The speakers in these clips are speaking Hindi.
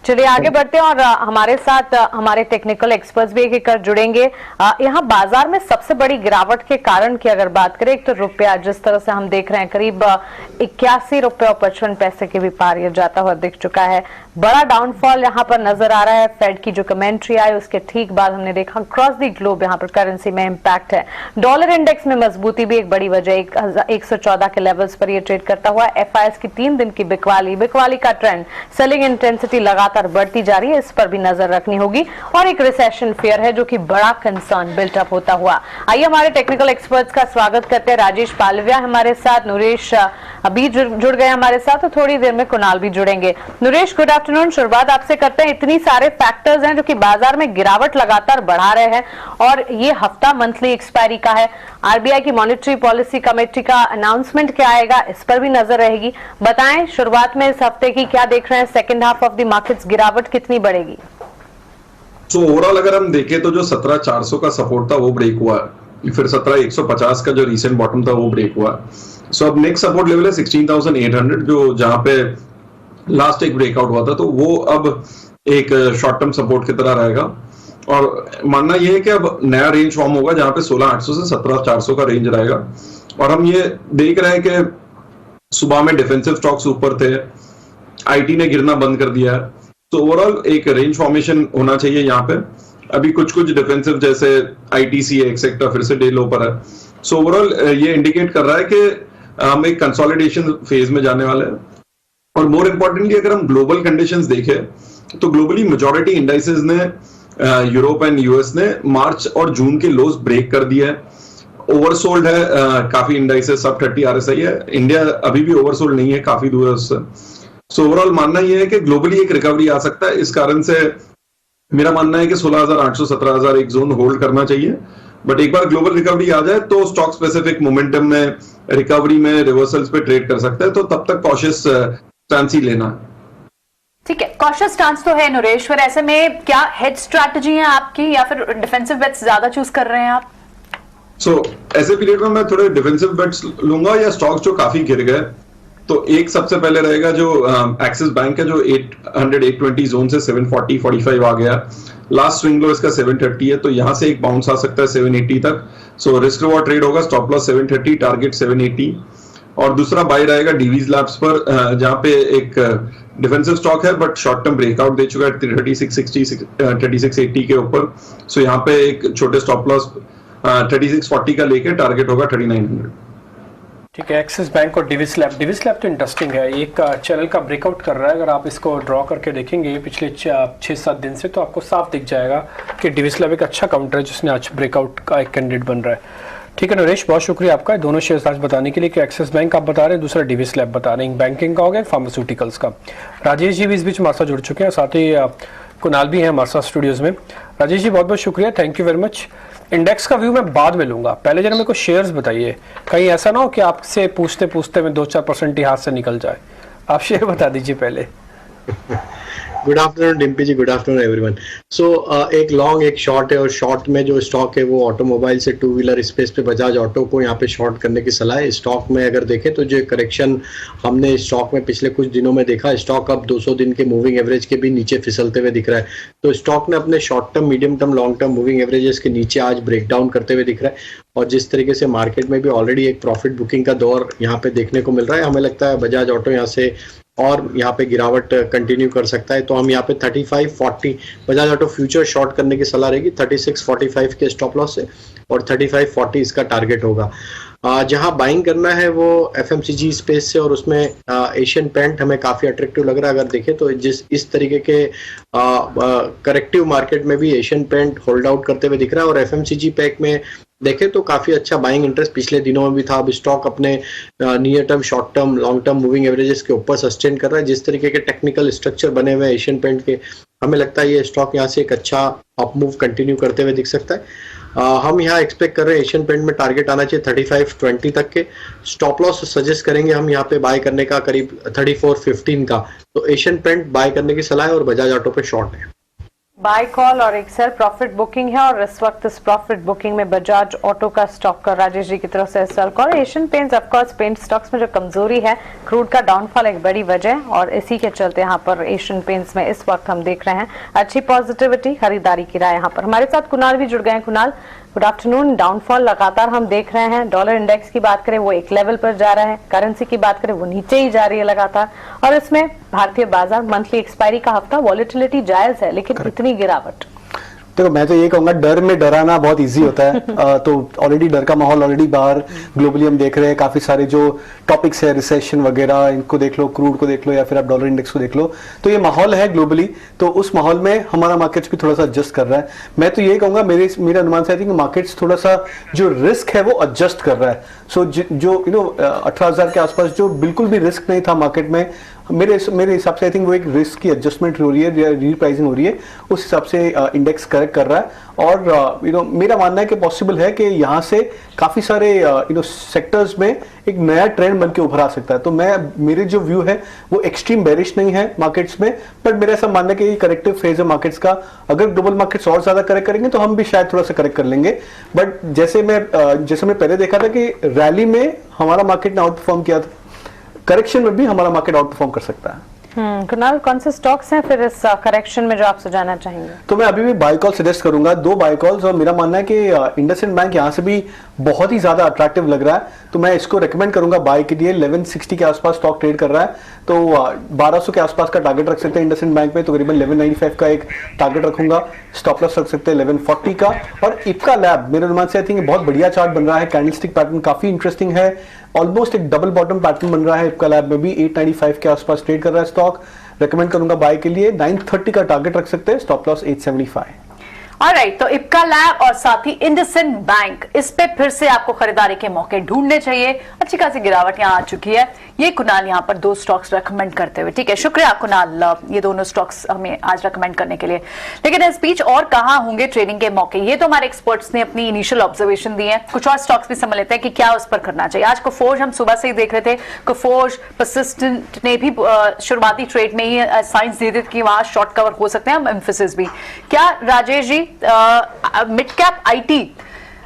चलिए आगे बढ़ते हैं और हमारे साथ हमारे टेक्निकल एक्सपर्ट्स भी एक कर जुड़ेंगे। यहाँ बाजार में सबसे बड़ी गिरावट के कारण की अगर बात करें, एक तो रुपया जिस तरह से हम देख रहे हैं करीब 81 रुपये और 55 पैसे के भी पार ये जाता हुआ दिख चुका है। बड़ा डाउनफॉल यहाँ पर नजर आ रहा है। फेड की जो कमेंट्री आई उसके ठीक बाद हमने देखा क्रॉस दी ग्लोब यहाँ पर करेंसी में इंपैक्ट है। डॉलर इंडेक्स में मजबूती भी एक बड़ी वजह, 114 के लेवल्स पर ये ट्रेड करता हुआ। एफआईएस की 3 दिन की बिकवाली का ट्रेंड, सेलिंग इंटेंसिटी लगातार बढ़ती जा रही है, इस पर भी नजर रखनी होगी। और एक रिसेशन फियर है जो कि बड़ा कंसर्न बिल्टअप होता हुआ। आइए हमारे टेक्निकल एक्सपर्ट्स का स्वागत करते हैं। राजेश पालविया हमारे साथ, नरेश अभी जुड़ गए हमारे साथ, तो थोड़ी देर में कुणाल भी जुड़ेंगे। Naresh, good afternoon. शुरुआत आपसे करते हैं। इतनी सारे फैक्टर्स हैं जो कि बाजार में गिरावट लगातार बढ़ा रहे हैं और ये हफ्ता मंथली एक्सपायरी का है। आरबीआई की मॉनेटरी पॉलिसी कमेटी का अनाउंसमेंट क्या आएगा, इस पर भी नजर रहेगी। बताएं शुरुआत में इस हफ्ते की क्या देख रहे हैं, second half of the markets गिरावट कितनी बढ़ेगी? तो ओवरऑल अगर हम देखें तो जो 17,400 का सपोर्ट था वो ब्रेक हुआ, फिर 17,150 का जो रीसेंट बॉटम था वो ब्रेक हुआ। सो अब नेक्स्ट सपोर्ट लेवल है 16,800, जो जहां पे लास्ट एक ब्रेकआउट हुआ था, तो वो अब एक शॉर्ट टर्म सपोर्ट की तरह रहेगा। और मानना यह है कि अब नया रेंज फॉर्म होगा जहां पे 16,800 से 17,400 का रेंज रहेगा। और हम ये देख रहे हैं कि सुबह में डिफेंसिव स्टॉक्स ऊपर थे, आईटी ने गिरना बंद कर दिया है, तो ओवरऑल एक रेंज फॉर्मेशन होना चाहिए यहाँ पे। अभी कुछ डिफेंसिव जैसे आईटीसी एक्सेट्रा फिर से डे लो पर है। सो ओवरऑल ये इंडिकेट कर रहा है कि हम एक कंसोलिडेशन फेज में जाने वाले हैं। और मोर इम्पोर्टेंटली अगर हम ग्लोबल कंडीशंस देखें तो ग्लोबली मेजॉरिटी इंडाइसेस ने, यूरोप एंड यूएस ने मार्च और जून के लोज ब्रेक कर दिया है। ओवरसोल्ड है काफी इंडाइसेस, सब 30 आरएसआई है। इंडिया अभी भी ओवरसोल्ड नहीं है, काफी दूर है उससे। सो ओवरऑल मानना यह है कि ग्लोबली एक रिकवरी आ सकता है। इस कारण से मेरा मानना है कि 16,800 17,000 एक जोन होल्ड करना चाहिए। बट एक बार ग्लोबल रिकवरी आ जाए तो स्टॉक स्पेसिफिक मोमेंटम में, रिकवरी में, रिवर्सल्स पे ट्रेड कर सकता है। तो तब तक कॉशियस स्टांस ही लेना। ठीक है, कॉशियस स्टांस तो है नरेश, फिर ऐसे में क्या हेज स्ट्रैटेजी है आपकी या फिर डिफेंसिव बेट्स ज्यादा चूज कर रहे हैं आप? ऐसे पीरियड में मैं थोड़े डिफेंसिव बेट्स लूंगा या स्टॉक्स जो काफी गिर गए। तो एक सबसे पहले रहेगा जो एक्सिस बैंक है, जो 800-820 जोन से 740-45 आ गया। लास्ट स्विंग लो इसका 730 है, तो यहां से एक बाउंस आ सकता है 780 तक। सो रिस्क रिवॉर्ड ट्रेड होगा, स्टॉप लॉस 730, टारगेट 780। और दूसरा बाय रहेगा डीवीज लैब्स पर, जहां पे एक डिफेंसिव स्टॉक है बट शॉर्ट टर्म ब्रेकआउट दे चुका है 3660 3680 के ऊपर। सो यहाँ पे एक छोटे स्टॉप लॉस 3640 का लेके टारगेट होगा 3900। ठीक है, एक्सिस बैंक और डिविस लैब तो इंटरेस्टिंग है, एक चैनल का ब्रेकआउट कर रहा है। अगर आप इसको ड्रॉ करके देखेंगे पिछले 6-7 दिन से, तो आपको साफ दिख जाएगा कि डिविस लैब एक अच्छा काउंटर है जिसने आज ब्रेकआउट का एक कैंडिडेट बन रहा है। ठीक है नरेश, बहुत शुक्रिया आपका दोनों शेयर्स आज बताने के लिए कि एक्सिस बैंक आप बता रहे हैं, दूसरा डिविस लैब बता रहे हैं। बैंकिंग का हो गया, फार्मास्यूटिकल्स का। राजेश जी भी इस बीच हमारे साथ जुड़ चुके हैं, साथ ही कुणाल भी हैं हमारे साथ स्टूडियोज में। राजेश जी बहुत बहुत शुक्रिया, thank you very much. Index का व्यू मैं बाद में लूंगा, पहले जरा मेरे को शेयर्स बताइए, कहीं ऐसा ना हो कि आपसे पूछते पूछते में 2-4% ही हाथ से निकल जाए। आप शेयर बता दीजिए पहले। गुड आफ्टरनून डिम्पी जी, गुड आफ्टरनून एवरीवन। सो एक लॉन्ग एक शॉर्ट है, और शॉर्ट में जो स्टॉक है वो ऑटोमोबाइल से टू व्हीलर स्पेस पे बजाज ऑटो को यहाँ पे शॉर्ट करने की सलाह है। स्टॉक में अगर देखें तो जो करेक्शन हमने स्टॉक में पिछले कुछ दिनों में देखा, स्टॉक अब 200 दिन के मूविंग एवरेज के भी नीचे फिसलते हुए दिख रहा है। तो स्टॉक ने अपने short term, medium term, long term moving averages के नीचे आज ब्रेक डाउन करते हुए दिख रहा है। और जिस तरीके से मार्केट में भी ऑलरेडी एक प्रॉफिट बुकिंग का दौर यहाँ पे देखने को मिल रहा है, हमें लगता है बजाज ऑटो यहाँ से और यहाँ पे गिरावट कंटिन्यू कर सकता है। तो हम यहाँ पे 35-40 बजाज ऑटो फ्यूचर शॉर्ट करने की सलाह रहेगी 3645 के स्टॉप लॉस से, और 3540 इसका टारगेट होगा। जहाँ बाइंग करना है वो एफएमसीजी स्पेस से, और उसमें एशियन पेंट हमें काफ़ी अट्रैक्टिव लग रहा है। अगर देखें तो इस तरीके के करेक्टिव मार्केट में भी एशियन पेंट होल्ड आउट करते हुए दिख रहा है। और एफएमसीजी पैक में देखें तो काफी अच्छा बाइंग इंटरेस्ट पिछले दिनों में भी था। अब स्टॉक अपने near term, short term, long term moving averages के ऊपर सस्टेन कर रहा है। जिस तरीके के टेक्निकल स्ट्रक्चर बने हुए एशियन पेंट के, हमें लगता है ये स्टॉक यहाँ से एक अच्छा अप मूव कंटिन्यू करते हुए दिख सकता है। हम यहाँ एक्सपेक्ट कर रहे हैं एशियन पेंट में टारगेट आना चाहिए 3520 तक के। स्टॉप लॉस सजेस्ट करेंगे हम यहाँ पे बाय करने का करीब 3415 का। तो एशियन पेंट बाय करने की सलाह है और बजाज ऑटो पे शॉर्ट है। बाय कॉल और एक सेल प्रॉफिट बुकिंग है और इस वक्त इस प्रॉफिट बुकिंग में बजाज ऑटो का स्टॉक कर राजेश जी की तरफ से sell call. Asian Paints of course paint stocks में जो कमजोरी है, क्रूड का डाउनफॉल एक बड़ी वजह और इसी के चलते यहाँ पर एशियन पेंट्स में इस वक्त हम देख रहे हैं अच्छी पॉजिटिविटी, खरीदारी की राय। यहाँ पर हमारे साथ कुणाल भी जुड़ गए हैं। Kunal, good afternoon. डाउनफॉल लगातार हम देख रहे हैं। डॉलर इंडेक्स की बात करें वो एक लेवल पर जा रहा है, करेंसी की बात करें वो नीचे ही जा रही है लगातार, और इसमें भारतीय बाजार मंथली एक्सपायरी का हफ्ता, वॉलेटिलिटी जायज है लेकिन इतनी गिरावट। देखो मैं तो ये कहूंगा डर में डराना बहुत इजी होता है। तो ऑलरेडी डर का माहौल ऑलरेडी बाहर ग्लोबली हम देख रहे हैं। काफी सारे जो टॉपिक्स है, रिसेशन वगैरह, इनको देख लो, क्रूड को देख लो या फिर आप डॉलर इंडेक्स को देख लो, तो ये माहौल है ग्लोबली। तो उस माहौल में हमारा मार्केट्स भी थोड़ा सा एडजस्ट कर रहा है। मैं तो ये कहूंगा, मेरा अनुमान से आई थिंक मार्केट्स थोड़ा सा जो रिस्क है वो एडजस्ट कर रहा है। सो जो 18,000 के आसपास जो बिल्कुल भी रिस्क नहीं था मार्केट में, मेरे हिसाब से आई थिंक वो एक रिस्क की एडजस्टमेंट हो रही है या रीप्राइसिंग हो रही है, उस हिसाब से इंडेक्स करेक्ट कर रहा है। और मेरा मानना है कि पॉसिबल है कि यहाँ से काफी सारे सेक्टर्स में एक नया ट्रेंड बन के उभर आ सकता है। तो मेरे जो व्यू है वो एक्सट्रीम बेरिश नहीं है मार्केट्स में, बट मेरा ऐसा मानना है कि ये करेक्टिव फेज है मार्केट्स का। अगर ग्लोबल मार्केट्स और ज्यादा करेक्ट करेंगे तो हम भी शायद थोड़ा सा करेक्ट कर लेंगे। बट जैसे मैं पहले देखा था कि रैली में हमारा मार्केट ने आउट परफॉर्म किया था, करेक्शन में भी हमारा मार्केट आउट परफॉर्म कर सकता है। कुणाल, कौन से स्टॉक्स हैं फिर इस करेक्शन में जो आप सुझाना चाहेंगे? तो मैं अभी भी बाय कॉल सजेस्ट करूंगा, 2 बाय कॉल्स। और मेरा मानना है कि इंडसइंड बैंक यहाँ से भी बहुत ही ज्यादा अट्रैक्टिव लग रहा है, तो मैं इसको रेकमेंड करूंगा बाय के लिए। 1160 के आसपास स्टॉक ट्रेड कर रहा है, तो 1200 के आसपास का टारगेट रख सकते हैं इंडसइंड बैंक में। तो करीबन 1195 का एक टारगेट रखूंगा। स्टॉप लॉस रख सकते हैं 1140 का। और इप्का लैब मेरे अनुमान से आई थिंक बहुत बढ़िया चार्ट बन रहा है, कैंडलस्टिक पैटर्न काफी इंटरेस्टिंग है, ऑलमोस्ट एक डबल बॉटम पैटर्न बन रहा है। इप्का लैब में भी 895 के आसपास ट्रेड कर रहा है स्टॉक, रेकमेंड करूंगा बाय के लिए। 930 का टारगेट रख सकते हैं, स्टॉप लॉस 875। ऑलराइट, तो इप्का लैब और साथ ही इंडसइंड बैंक, इस पे फिर से आपको खरीदारी के मौके ढूंढने चाहिए। अच्छी खासी गिरावट यहां आ चुकी है। ये कुणाल यहां पर 2 स्टॉक्स रेकमेंड करते हुए, ठीक है, शुक्रिया कुणाल ये दोनों स्टॉक्स हमें आज रेकमेंड करने के लिए। लेकिन इस बीच और कहां होंगे ट्रेडिंग के मौके, ये तो हमारे एक्सपर्ट्स ने अपनी इनिशियल ऑब्जर्वेशन दी है। कुछ और स्टॉक्स भी समझ लेते हैं कि क्या उस पर करना चाहिए। आज कोफोर्ज हम सुबह से ही देख रहे थे, कोफोर्ज परसिस्टेंट ने भी शुरुआती ट्रेड में ही साइंस दे दी कि वहां शॉर्ट कवर हो सकते हैं, हम एम्फेसिस भी। क्या Rajesh ji, mid cap IT,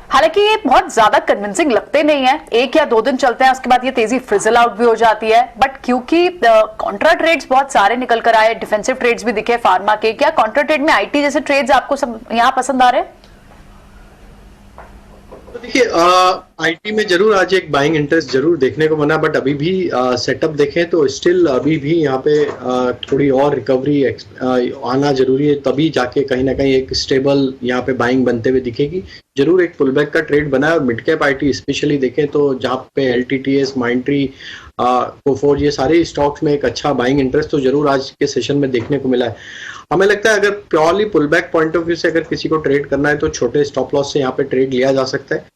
हालांकि ये बहुत ज्यादा कन्विंसिंग लगते नहीं है, 1 या 2 दिन चलते हैं, उसके बाद ये तेजी फ्रिजल आउट भी हो जाती है। बट क्योंकि कॉन्ट्रा ट्रेड्स बहुत सारे निकल कर आए, डिफेंसिव ट्रेड्स भी दिखे फार्मा के, क्या कॉन्ट्रा ट्रेड में आईटी जैसे ट्रेड्स आपको सब यहाँ पसंद आ रहे हैं? तो देखिए, आईटी में जरूर आज एक बाइंग इंटरेस्ट जरूर देखने को बना, बट अभी भी सेटअप देखें तो स्टिल अभी भी यहाँ पे थोड़ी और रिकवरी आना जरूरी है, तभी जाके कहीं ना कहीं एक स्टेबल यहाँ पे बाइंग बनते हुए दिखेगी। जरूर एक पुलबैक का ट्रेड बना है। और मिड कैप आईटी स्पेशली देखें तो जहाँ पे एलटीटीएस, माइंट्री, कोफोर्ज, ये सारे स्टॉक्स में एक अच्छा बाइंग इंटरेस्ट तो जरूर आज के सेशन में देखने को मिला है। हमें लगता है अगर purely pullback point of view से अगर किसी को ट्रेड करना है तो छोटे स्टॉप लॉस से यहाँ पे ट्रेड लिया जा सकता है।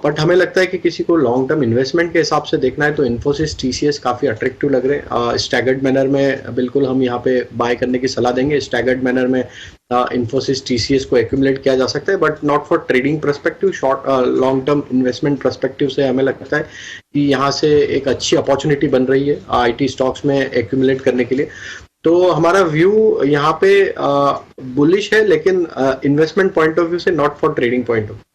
बट हमें लगता है कि किसी को लॉन्ग टर्म इन्वेस्टमेंट के हिसाब से देखना है तो इन्फोसिस, टीसीएस काफी अट्रैक्टिव लग रहे हैं। स्टैगर्ड मैनर में बिल्कुल हम यहाँ पे बाय करने की सलाह देंगे। स्टैगर्ड मैनर में इन्फोसिस, टीसीएस को एक्यूमुलेट किया जा सकता है, but not for trading perspective, short long term investment perspective से हमें लगता है कि यहाँ से एक अच्छी अपॉर्चुनिटी बन रही है आईटी स्टॉक्स में एक्यूमुलेट करने के लिए। तो हमारा व्यू यहाँ पे बुलिश है, लेकिन इन्वेस्टमेंट पॉइंट ऑफ व्यू से, not for trading point of view.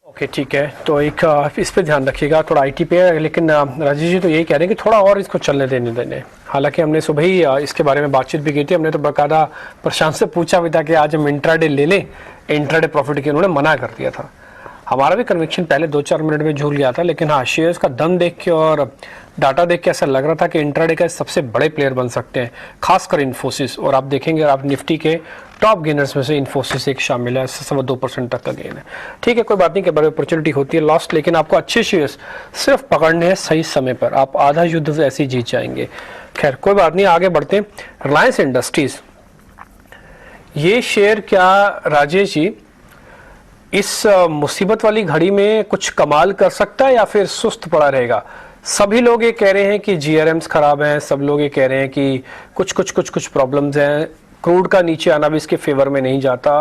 Okay, ठीक है, तो एक इस पे ध्यान रखिएगा थोड़ा आईटी पे। लेकिन राजेश जी तो यही कह रहे हैं कि थोड़ा और इसको चलने देने। हालांकि हमने सुबह ही इसके बारे में बातचीत भी की थी। हमने तो बाकायदा प्रशांत से पूछा भी था कि आज हम इंट्राडे ले लें, इंट्राडे प्रॉफिट की उन्होंने मना कर दिया था। हमारा भी कन्विक्शन पहले 2-4 मिनट में झूल गया था, लेकिन हाँ, शेयर्स का दम देख के और डाटा देख के ऐसा लग रहा था कि इंट्राडे का सबसे बड़े प्लेयर बन सकते हैं, खासकर इन्फोसिस। और आप देखेंगे, आप निफ्टी के टॉप गेनर्स में से इन्फोसिस एक शामिल है, 2% तक का गेन है। ठीक है, कोई बात नहीं, कि बड़ी अपॉर्चुनिटी होती है लॉस्ट, लेकिन आपको अच्छे शेयर्स सिर्फ पकड़ने हैं सही समय पर, आप आधा युद्ध ऐसे ही जीत जाएंगे। खैर कोई बात नहीं, आगे बढ़ते हैं। रिलायंस इंडस्ट्रीज, ये शेयर क्या राजेश जी इस मुसीबत वाली घड़ी में कुछ कमाल कर सकता है या फिर सुस्त पड़ा रहेगा? सभी लोग ये कह रहे हैं कि जीआरएम्स खराब हैं, सब लोग ये कह रहे हैं कि कुछ प्रॉब्लम्स हैं, क्रूड का नीचे आना भी इसके फेवर में नहीं जाता।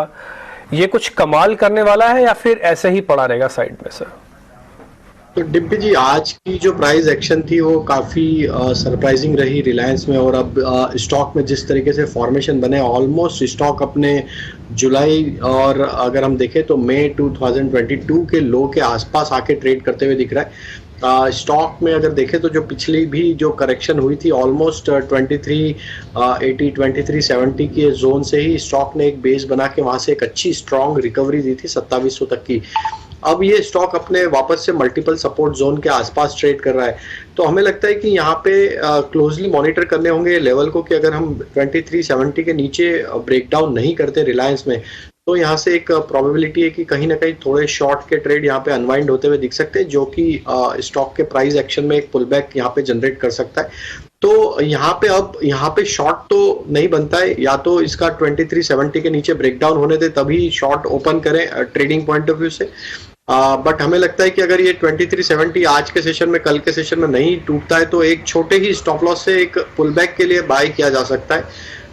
ये कुछ कमाल करने वाला है या फिर ऐसे ही पड़ा रहेगा साइड में? सर तो डिम्पी जी, आज की जो प्राइस एक्शन थी वो काफ़ी सरप्राइजिंग रही रिलायंस में। और अब स्टॉक में जिस तरीके से फॉर्मेशन बने, ऑलमोस्ट स्टॉक अपने जुलाई और अगर हम देखें तो मई 2022 के लो के आसपास आके ट्रेड करते हुए दिख रहा है। स्टॉक में अगर देखें तो जो पिछली भी जो करेक्शन हुई थी ऑलमोस्ट 2380 2370 के जोन से ही स्टॉक ने एक बेस बना के वहां से एक अच्छी स्ट्रॉन्ग रिकवरी दी थी 2700 तक की। अब ये स्टॉक अपने वापस से मल्टीपल सपोर्ट जोन के आसपास ट्रेड कर रहा है। तो हमें लगता है कि यहाँ पे क्लोजली मॉनिटर करने होंगे लेवल को कि अगर हम 2370 के नीचे ब्रेकडाउन नहीं करते रिलायंस में, तो यहाँ से एक प्रोबेबिलिटी है कि कहीं ना कहीं थोड़े शॉर्ट के ट्रेड यहाँ पे अनवाइंड होते हुए दिख सकते हैं, जो कि स्टॉक के प्राइस एक्शन में एक पुलबैक यहाँ पे जनरेट कर सकता है। तो यहाँ पे अब यहाँ पे शॉर्ट तो नहीं बनता है, या तो इसका 2370 के नीचे ब्रेकडाउन होने दे तभी शॉर्ट ओपन करें ट्रेडिंग पॉइंट ऑफ व्यू से। बट हमें लगता है कि अगर ये 2370 आज के सेशन में, कल के सेशन में नहीं टूटता है, तो एक छोटे ही स्टॉप लॉस से एक पुलबैक के लिए बाय किया जा सकता है,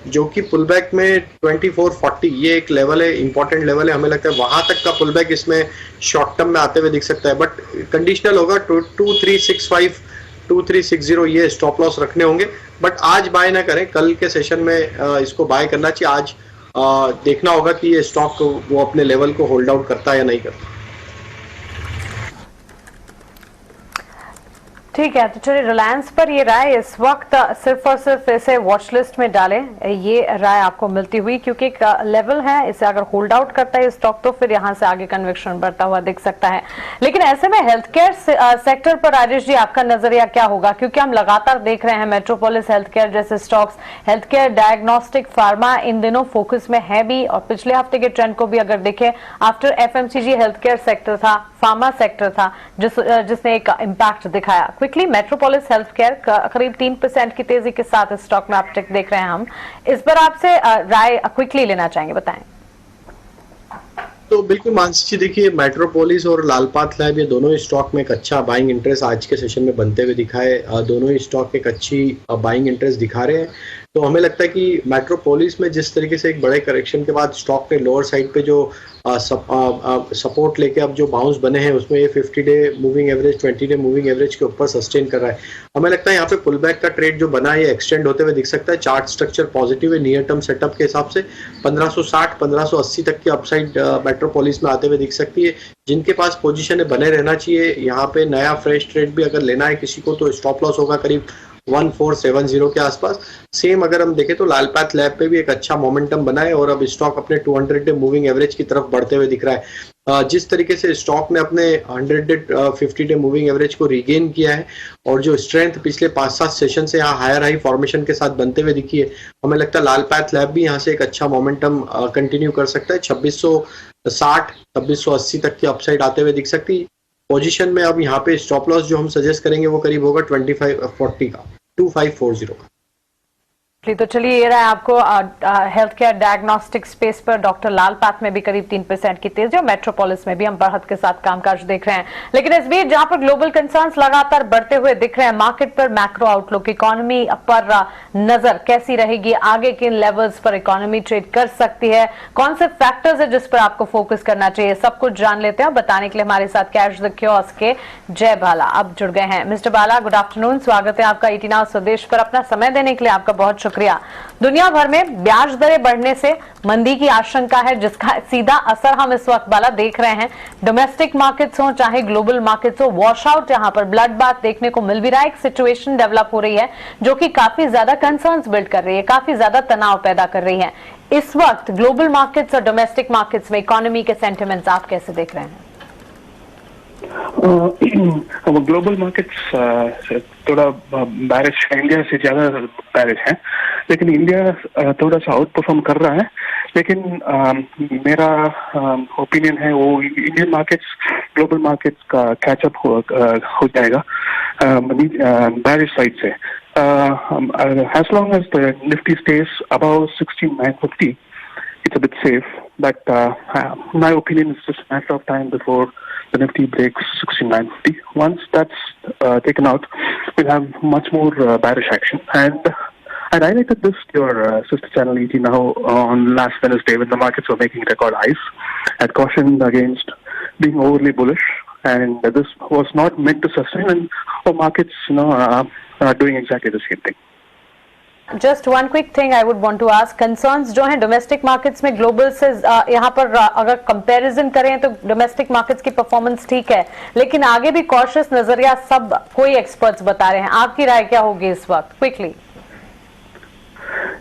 जो कि पुलबैक में 2440 ये एक लेवल है, इंपॉर्टेंट लेवल है। हमें लगता है वहां तक का पुलबैक इसमें शॉर्ट टर्म में आते हुए दिख सकता है, बट कंडीशनल होगा। 2365 2360 ये स्टॉप लॉस रखने होंगे, बट आज बाय ना करें, कल के सेशन में इसको बाय करना चाहिए। आज देखना होगा कि ये स्टॉक वो अपने लेवल को होल्ड आउट करता है या नहीं करता। ठीक है, तो चलिए रिलायंस पर ये राय इस वक्त सिर्फ और सिर्फ इसे वॉच लिस्ट में डालें, ये राय आपको मिलती हुई, क्योंकि एक लेवल है, इसे अगर होल्ड आउट करता है स्टॉक तो फिर यहां से आगे कन्विक्शन बढ़ता हुआ दिख सकता है। लेकिन ऐसे में हेल्थ केयर सेक्टर पर राजेश जी आपका नजरिया क्या होगा, क्योंकि हम लगातार देख रहे हैं मेट्रोपोलिस हेल्थ केयर जैसे stocks, health care, diagnostic, pharma इन दिनों फोकस में है भी, और पिछले हफ्ते के ट्रेंड को भी अगर देखें, after FMCG health care sector था, फार्मा सेक्टर था जिसने एक इम्पैक्ट दिखाया। क्विकली मेट्रोपोलिस हेल्थ केयर करीब 3% की तेजी के साथ स्टॉक में अपटिक देख रहे हैं हम, इस पर आपसे राय क्विकली लेना चाहेंगे, बताएं। तो बिल्कुल मानसी जी, देखिए मेट्रोपोलिस और लालपाथ लैब ये दोनों ही स्टॉक में एक अच्छा बाइंग इंटरेस्ट आज के सेशन में बनते हुए दिखा है। दोनों ही स्टॉक एक अच्छी बाइंग इंटरेस्ट दिखा रहे हैं। तो हमें लगता है कि मेट्रोपोलिस में जिस तरीके से एक बड़े करेक्शन के बाद स्टॉक के लोअर साइड पे जो सपोर्ट लेके अब जो बाउंस बने हैं उसमें ये 50 day moving average 20 day moving average के ऊपर सस्टेन कर रहा है। हमें लगता है यहाँ पे पुलबैक का ट्रेड जो बना है ये एक्सटेंड होते हुए दिख सकता है। चार्ट स्ट्रक्चर पॉजिटिव है नियर टर्म सेटअप के हिसाब से 1560 1580 तक की अपसाइड मेट्रोपोलिस में आते हुए दिख सकती है। जिनके पास पोजीशन है बने रहना चाहिए। यहाँ पे नया फ्रेश ट्रेड भी अगर लेना है किसी को तो स्टॉप लॉस होगा करीब 1470 के आसपास। सेम अगर हम देखें तो लालपाथ लैब पे भी एक अच्छा मोमेंटम बना है और अब स्टॉक अपने 200 डे मूविंग एवरेज की तरफ बढ़ते हुए दिख रहा है। जिस तरीके से स्टॉक ने अपने 100 डे 50 डे मूविंग एवरेज को रिगेन किया है और जो स्ट्रेंथ पिछले 5-7 सेशन से यहाँ हायर हाई फॉर्मेशन के साथ बनते हुए दिखी है, हमें लगता है लालपाथ लैब भी यहाँ से एक अच्छा मोमेंटम कंटिन्यू कर सकता है। 2660 2680 तक की अपसाइड आते हुए दिख सकती है। पोजीशन में अब यहाँ पे स्टॉप लॉस जो हम सजेस्ट करेंगे वो करीब होगा 2540 का 2540 का। तो चलिए ये रहा आपको हेल्थ केयर डायग्नोस्टिक स्पेस पर डॉक्टर लालपाथ में भी करीब 3% की तेजी और मेट्रोपोलिस में भी हम बढ़त के साथ कामकाज देख रहे हैं। लेकिन इस बीच जहां पर ग्लोबल कंसर्न्स लगातार बढ़ते हुए दिख रहे हैं, मार्केट पर मैक्रो आउटलुक, इकोनॉमी पर नजर कैसी रहेगी, आगे किन लेवल्स पर इकोनॉमी ट्रेड कर सकती है, कौन से फैक्टर्स है जिस पर आपको फोकस करना चाहिए, सब कुछ जान लेते हैं। बताने के लिए हमारे साथ कैश द कियोस्क के जय बाला अब जुड़ गए हैं। मिस्टर बाला, गुड आफ्टरनून, स्वागत है आपका 18 आवर्स स्वदेश पर। अपना समय देने के लिए आपका बहुत शुक्रिया। दुनिया भर में ब्याज दरें बढ़ने से मंदी की आशंका है, जिसका सीधा असर हम इस वक्त बाला देख रहे हैं। डोमेस्टिक मार्केट्स हो चाहे ग्लोबल मार्केट्स हो, वॉश आउट यहां पर ब्लड बाथ देखने को मिल भी रहा है। एक सिचुएशन डेवलप हो रही है जो कि काफी ज्यादा कंसर्न्स बिल्ड कर रही है, काफी ज्यादा तनाव पैदा कर रही है। इस वक्त ग्लोबल मार्केट्स और डोमेस्टिक मार्केट्स में इकोनॉमी के सेंटिमेंट्स आप कैसे देख रहे हैं? ग्लोबल मार्केट्स थोड़ा बैरिश है, इंडिया से ज्यादा बैरिश है, लेकिन इंडिया थोड़ा सा आउट परफॉर्म कर रहा है। लेकिन मेरा ओपिनियन है वो इंडियन मार्केट्स ग्लोबल मार्केट्स का कैचअप हो जाएगा बैरिश साइड से। as long as the Nifty stays above 16,950, it's a bit safe, but my opinion is just a matter of time before the Nifty breaks 16,950. Once that's taken out, we'll have much more bearish action. And I highlighted this to your sister channel ET Now on last Wednesday when the markets were making record highs. I had cautioned against being overly bullish and this was not meant to sustain, and our markets, are doing exactly the same thing. Just one quick thing I would want to ask, concerns जो हैं डोमेस्टिक मार्केट्स में ग्लोबल से यहाँ पर अगर कंपैरिजन करें तो डोमेस्टिक मार्केट्स की परफॉर्मेंस ठीक है, लेकिन आगे भी कॉशियस नजरिया सब कोई एक्सपर्ट्स बता रहे हैं, आपकी राय क्या होगी इस वक्त क्विकली?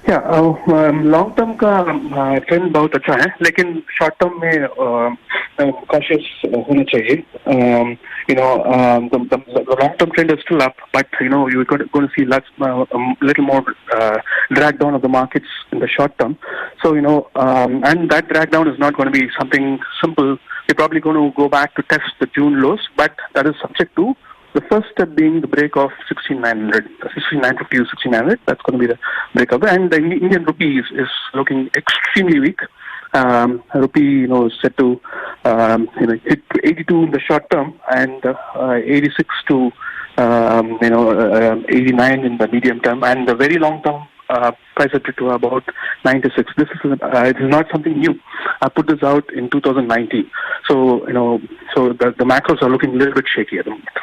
लॉन्ग टर्म का ट्रेंड बहुत अच्छा है, लेकिन शॉर्ट टर्म में कॉशियस होना चाहिए. The long term trend is still up, but you're going to see little more drag down of the markets in the short term. So and that drag down is not going to be something simple. We're probably going to go back to test the June lows, but that is subject to the first step being the break of 16,900, 16,950 to 16,900. That's going to be the breakup. And the Indian rupee is looking extremely weak. Rupee, is set to hit 82 in the short term and 86 to 89 in the medium term, and the very long term price it to about 96. This is it is not something new. I put this out in 2019. So so the macros are looking a little bit shaky at the moment.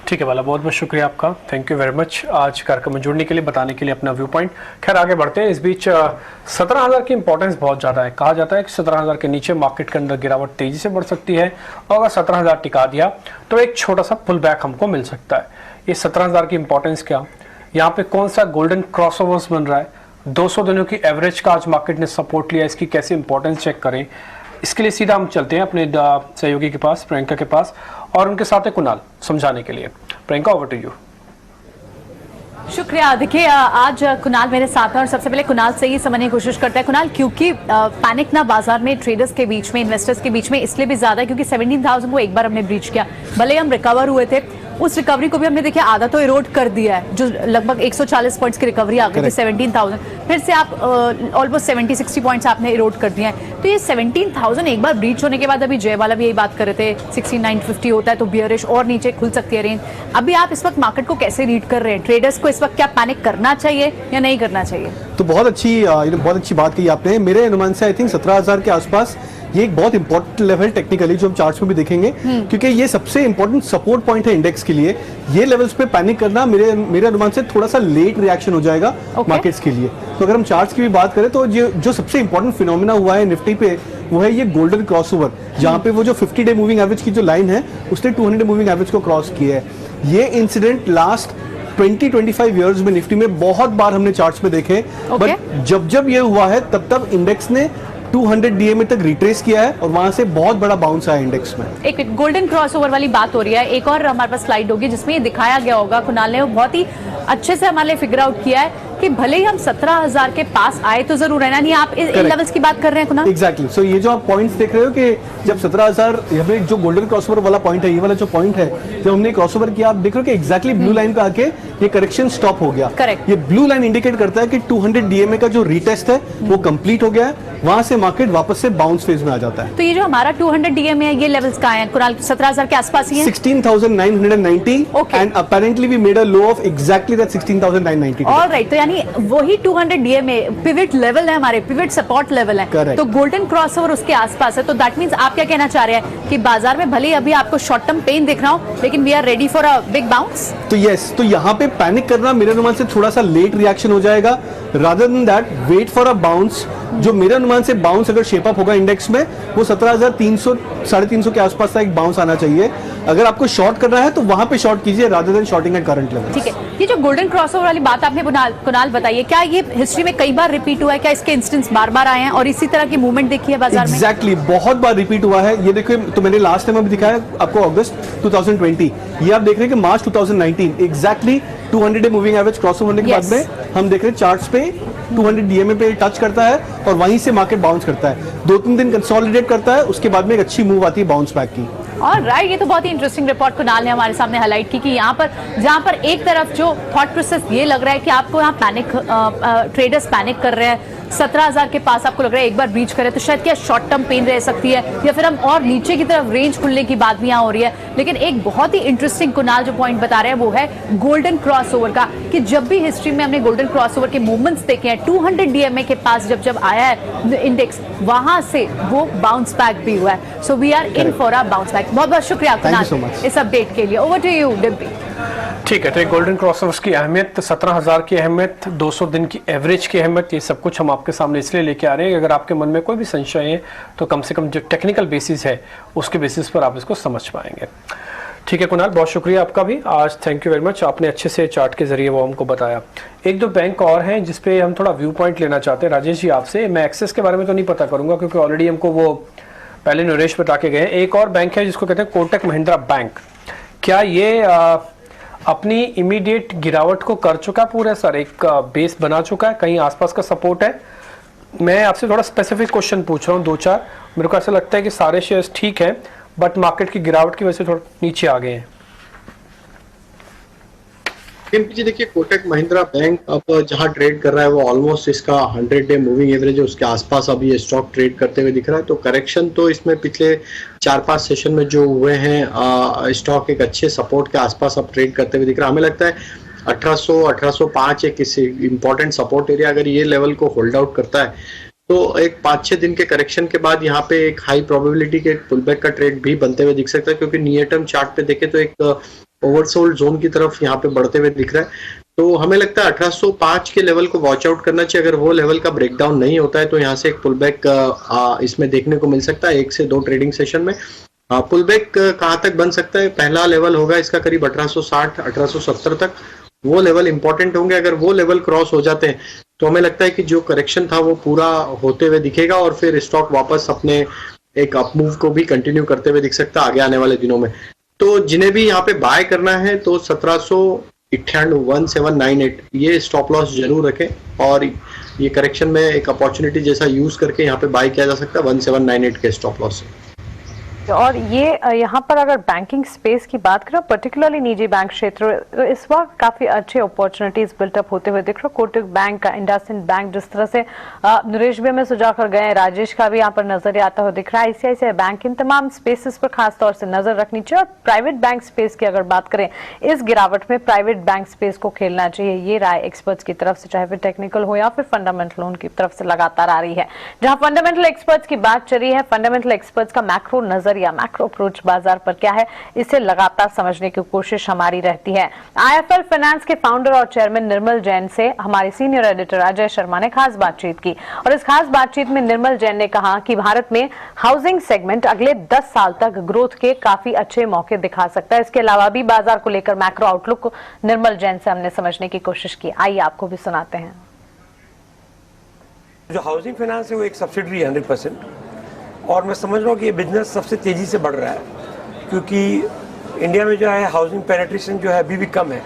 ठीक है वाला, बहुत बहुत शुक्रिया आपका, थैंक यू वेरी मच आज कार्यक्रम में जुड़ने के लिए, बताने के लिए अपना व्यू पॉइंट. खैर आगे बढ़ते हैं. इस बीच 17,000 की इंपॉर्टेंस बहुत ज़्यादा है. कहा जाता है कि 17,000 के नीचे मार्केट के अंदर गिरावट तेजी से बढ़ सकती है, और अगर 17,000 टिका दिया तो एक छोटा सा पुल बैक हमको मिल सकता है. ये 17,000 की इंपॉर्टेंस क्या, यहाँ पे कौन सा गोल्डन क्रॉसओवर्स बन रहा है, 200 दिनों की एवरेज का आज मार्केट ने सपोर्ट लिया, इसकी कैसे इंपॉर्टेंस चेक करें, इसके लिए सीधा हम चलते हैं अपने सहयोगी के पास, प्रियंका के पास, और उनके साथ है कुणाल समझाने के लिए. Priyanka, over to you. शुक्रिया. देखिए आज कुणाल मेरे साथ है और सबसे पहले कुणाल से ही समझने की कोशिश करते हैं. कुणाल, क्योंकि पैनिक ना बाजार में ट्रेडर्स के बीच में, इन्वेस्टर्स के बीच में इसलिए भी ज्यादा है क्योंकि 17,000 को एक बार हमने ब्रीच किया, भले हम रिकवर हुए थे, उस रिकवरी को भी हमने देखिए आधा तो इरोड कर दिया है, जो लगभग 140 पॉइंट्स की रिकवरी आ गई थी 17,000, फिर से आप ऑलमोस्ट 70-60 पॉइंट्स आपने इरोड कर दिए हैं. तो ये 17,000 एक बार ब्रीच होने के बाद, अभी जय वाला भी यही बात कर रहे थे, 16,950 होता है तो बियरिश और नीचे खुल सकती है रेंज. अभी आप इस वक्त मार्केट को कैसे रीड कर रहे हैं? ट्रेडर्स को इस वक्त क्या पैनिक करना चाहिए या नहीं करना चाहिए? तो बहुत अच्छी बात कही आपने. मेरे अनुमान से आई थिंक 17,000 के आसपास ये एक बहुत इंपॉर्टेंट लेवल टेक्निकली जो हम चार्ट्स में भी देखेंगे, क्योंकि ये सबसे इंपॉर्टेंट सपोर्ट पॉइंट है इंडेक्स के लिए. ये लेवल्स पे पैनिक करना मेरे अनुमान से थोड़ा सा लेट रिएक्शन हो जाएगा मार्केट्स के लिए. तो अगर हम चार्ट्स की भी बात करें तो जो सबसे इंपॉर्टेंट फिनोमेना हुआ है निफ्टी पे, वो है ये गोल्डन क्रॉसओवर, जहां पे वो जो 50 डे मूविंग एवरेज की जो लाइन है उसने 200 डे मूविंग एवरेज को क्रॉस किया है. ये इंसिडेंट लास्ट 20-25 ईयर्स में निफ्टी में बहुत बार हमने चार्ट्स में देखे, बट जब ये हुआ है तब इंडेक्स ने 200 डीएमए तक रिट्रेस किया है और वहां से बहुत बड़ा बाउंस आया इंडेक्स में. एक गोल्डन क्रॉसओवर वाली बात हो रही है, एक और हमारे पास स्लाइड होगी जिसमें ये दिखाया गया होगा, कुणाल ने बहुत ही अच्छे से हमारे लिए फिगर आउट किया है कि भले ही हम 17,000 के पास आए तो जरूर है ना. नहीं, आप इन लेवल्स की बात कर रहे हैं कुणाल? एग्जैक्टली. सो ये जो आप पॉइंट्स देख रहे हो कि जब 17,000 हमें जो गोल्डन क्रॉसओवर वाला पॉइंट है, ये वाला जो पॉइंट है, जब हमने क्रॉसओवर किया, आप देख रहे हो कि एग्जैक्टली ब्लू लाइन पे आके ये करेक्शन स्टॉप हो गया. करेक्ट. ये ब्लू लाइन इंडिकेट करता है कि 200 डीएमए का जो रीटेस्ट है वो कंप्लीट हो गया है, वहां से मार्केट वापस से बाउंस फेज में आ जाता है. तो ये जो हमारा 200 डीएमए है, ये लेवल्स कहां हैं कुणाल? 17,000 के आसपास ही है. 16,990 and apparently we made a low of exactly that 16,990. Alright, तो यानी वही 200 डीएमए पिवट लेवल है, हमारे पिवट सपोर्ट लेवल है. Correct. तो गोल्डन क्रॉसओवर उसके आसपास है. तो दैट मींस आप क्या कहना चाह रहे हैं कि बाजार में भले ही अभी आपको शॉर्ट टर्म पेन दिख रहा हो, लेकिन we are ready for a big bounce? तो यस, तो यहाँ पे पैनिक करना मेरे अनुमान से थोड़ा सा लेट रिएक्शन हो जाएगा, rather than that wait for a bounce. जो मेरे अनुमान से बाउंस अगर शेप अप होगा इंडेक्स में, वो 17,300 350 के आसपास का एक बाउंस आना चाहिए. अगर आपको शॉर्ट करना है तो वहां पे शॉर्ट कीजिए rather than shorting at current level. ठीक है. ये जो गोल्डन क्रॉसओवर वाली बात आपने कुणाल बताइए, क्या ये हिस्ट्री में कई बार रिपीट हुआ है? क्या इसके इंस्टेंस बार बार आए हैं और इसी तरह की मूवमेंट देखी है बाजार में? एग्जैक्टली, बहुत बार रिपीट हुआ है. ये देखिए, तो मैंने लास्ट टाइम अभी दिखाया आपको अगस्त 2020, ये आप देख रहे हैं कि मार्च 2019 exactly 200 day moving average cross होने के बाद में हम देख रहे हैं चार्ट्स पे 200 डीएमए पे टच करता है और वहीं से मार्केट बाउंस करता है. 2-3 दिन कंसोलिडेट करता है, उसके बाद में एक अच्छी मूव आती है बाउंस बैक की. ऑलराइट, ये तो बहुत ही इंटरेस्टिंग रिपोर्ट कुणाल ने हमारे सामने हाईलाइट की कि यहाँ पर जहाँ पर एक तरफ जो थॉट प्रोसेस ये लग रहा है कि आपको यहाँ पैनिक ट्रेडर्स पैनिक कर रहे हैं, 17,000 के पास आपको लग रहा है एक बार रीच करे तो शायद क्या शॉर्ट टर्म पेन रह सकती है, या फिर हम और नीचे की तरफ रेंज खुलने की बात भी यहाँ हो रही है। लेकिन एक बहुत ही इंटरेस्टिंग कुणाल जो पॉइंट बता रहे हैं वो है गोल्डन क्रॉसओवर का, कि जब भी हिस्ट्री में हमने गोल्डन क्रॉसओवर के मूवमेंट्स देखे हैं, 200 डीएमए के पास जब आया है इंडेक्स, वहां से वो बाउंस बैक भी हुआ है। So we are in for a bounce back. बहुत बहुत शुक्रिया कुणाल इस अपडेट के लिए। Over to you Dimpy. ठीक है, तो गोल्डन क्रॉसओवर्स की अहमियत, 17,000 की अहमियत, 200 दिन की एवरेज की अहमियत, ये सब कुछ हम आपके सामने इसलिए लेके आ रहे हैं कि अगर आपके मन में कोई भी संशय है तो कम से कम जो टेक्निकल बेसिस है उसके बेसिस पर आप इसको समझ पाएंगे। ठीक है कुणाल, बहुत शुक्रिया आपका भी आज, थैंक यू वेरी मच, आपने अच्छे से चार्ट के जरिए वो हमको बताया। एक दो बैंक और हैं जिसपे हम थोड़ा व्यू पॉइंट लेना चाहते हैं राजेश जी आपसे। मैं एक्सेस के बारे में तो नहीं पता करूंगा क्योंकि ऑलरेडी हमको वो पहले नरेश बता के गए। एक और बैंक है जिसको कहते हैं कोटक महिंद्रा बैंक, क्या ये अपनी इमीडिएट गिरावट को कर चुका पूरा सर, एक बेस बना चुका है, कहीं आसपास का सपोर्ट है? मैं आपसे थोड़ा स्पेसिफिक क्वेश्चन पूछ रहा हूँ, 2-4। मेरे को ऐसा लगता है कि सारे शेयर्स ठीक हैं बट मार्केट की गिरावट की वजह से थोड़ा नीचे आ गए हैं। जी देखिए, कोटक महिंद्रा बैंक अब जहां ट्रेड कर रहा है वो ऑलमोस्ट इसका 100 डे मूविंग एवरेज है उसके आसपास अभी ये स्टॉक ट्रेड करते हुए दिख रहा है। तो करेक्शन तो इसमें पिछले 4-5 सेशन में जो हुए हैं स्टॉक एक अच्छे सपोर्ट के आसपास अब ट्रेड करते हुए दिख रहा है। हमें लगता है 1800-1805 एक इम्पोर्टेंट सपोर्ट एरिया, अगर ये लेवल को होल्ड आउट करता है तो एक 5-6 दिन के करेक्शन के बाद यहाँ पे एक हाई प्रोबेबिलिटी के पुलबैक का ट्रेड भी बनते हुए दिख सकता है, क्योंकि नियर टर्म चार्ट पे देखें तो एक ओवरसोल्ड जोन की तरफ यहाँ पे बढ़ते हुए दिख रहा है। तो हमें लगता है 1805 के लेवल को वॉच आउट करना चाहिए। अगर वो लेवल का ब्रेकडाउन नहीं होता है तो यहाँ से एक पुलबैक इसमें देखने को मिल सकता है 1 से 2 ट्रेडिंग सेशन में। पुलबैक कहाँ तक बन सकता है? पहला लेवल होगा इसका करीब 1860-1870 तक, वो लेवल इंपॉर्टेंट होंगे। अगर वो लेवल क्रॉस हो जाते हैं तो हमें लगता है कि जो करेक्शन था वो पूरा होते हुए दिखेगा और फिर स्टॉक वापस अपने एक अपमूव को भी कंटिन्यू करते हुए दिख सकता है आगे आने वाले दिनों में। तो जिन्हें भी यहाँ पे बाय करना है तो 1798 ये स्टॉप लॉस जरूर रखें और ये करेक्शन में एक अपॉर्चुनिटी जैसा यूज करके यहाँ पे बाय किया जा सकता है 1798 के स्टॉप लॉस से। और ये यहाँ पर अगर बैंकिंग स्पेस की बात करें, पर्टिकुलरली निजी बैंक क्षेत्र, तो इस वक्त काफी अच्छे अपॉर्चुनिटीज बिल्टअप होते हुए दिख रहा है। कोटक बैंक का, इंडसइंड बैंक, जिस तरह से नरेश भी हमें सुझाव कर गए, राजेश का भी यहाँ पर नजर आता हुआ दिख रहा है। ICICI बैंक, इन तमाम स्पेसेस पर खास तौर से नजर रखनी चाहिए। और प्राइवेट बैंक स्पेस की अगर बात करें, इस गिरावट में प्राइवेट बैंक स्पेस को खेलना चाहिए, ये राय एक्सपर्ट्स की तरफ से, चाहे फिर टेक्निकल हो या फिर फंडामेंटल, उनकी तरफ से लगातार आ रही है। जहां फंडामेंटल एक्सपर्ट्स की बात चली है, फंडामेंटल एक्सपर्ट्स का मैक्रो नजर या मैक्रो अप्रोच बाजार पर क्या है, इसे लगातार समझने की कोशिश हमारी रहती है। IIFL फाइनेंस के फाउंडर और चेयरमैन निर्मल जैन से हमारे सीनियर एडिटर अजय शर्मा ने खास बातचीत की और इस खास बातचीत में निर्मल जैन ने कहा कि भारत में हाउसिंग सेगमेंट अगले 10 साल तक ग्रोथ के काफी अच्छे मौके दिखा सकता है। इसके अलावा भी बाजार को लेकर मैक्रो आउटलुक निर्मल जैन से हमने समझने की कोशिश की। आइए आपको भी सुनाते हैं। जो हाउसिंग फाइनेंस है वो एक सब्सिडरी 100%, और मैं समझ रहा हूँ कि ये बिजनेस सबसे तेज़ी से बढ़ रहा है क्योंकि इंडिया में जो है हाउसिंग पेनिट्रेशन जो है अभी भी कम है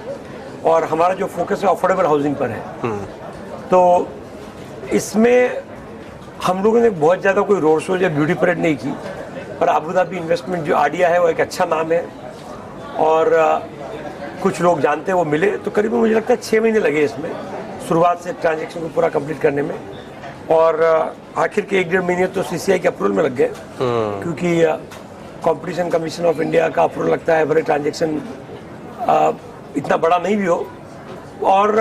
और हमारा जो फोकस है अफोर्डेबल हाउसिंग पर है। तो इसमें हम लोगों ने बहुत ज़्यादा कोई रोड शो या ब्यूटी परेड नहीं की, पर अबू धाबी इन्वेस्टमेंट जो आडिया है वो एक अच्छा नाम है और कुछ लोग जानते हैं, वो मिले। तो करीब मुझे लगता है 6 महीने लगे इसमें शुरुआत से ट्रांजेक्शन को पूरा कंप्लीट करने में, और आखिर के 1-1.5 महीने तो CCI के अप्रूवल में लग गए क्योंकि कंपटीशन कमीशन ऑफ इंडिया का अप्रूवल लगता है, भले ट्रांजेक्शन इतना बड़ा नहीं भी हो। और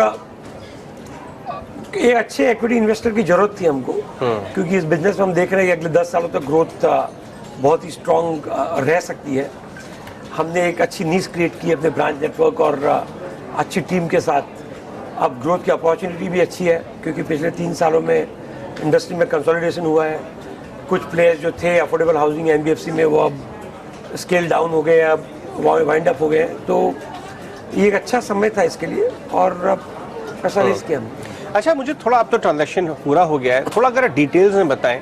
एक अच्छे इक्विटी इन्वेस्टर की जरूरत थी हमको क्योंकि इस बिजनेस में हम देख रहे हैं कि अगले 10 सालों तक ग्रोथ बहुत ही स्ट्रॉन्ग रह सकती है। हमने एक अच्छी नीश क्रिएट की अपने ब्रांच नेटवर्क और अच्छी टीम के साथ। अब ग्रोथ की अपॉर्चुनिटी भी अच्छी है क्योंकि पिछले 3 सालों में इंडस्ट्री में कंसोलिडेशन हुआ है। कुछ प्लेयर्स जो थे अफोर्डेबल हाउसिंग NBFC में वो अब स्केल डाउन हो गए, अब वाइंड अप हो गए। तो ये एक अच्छा समय था इसके लिए और पैसा रेस किया हम। अच्छा, मुझे थोड़ा, अब तो ट्रांजैक्शन पूरा हो गया है, थोड़ा अगर डिटेल्स में बताएं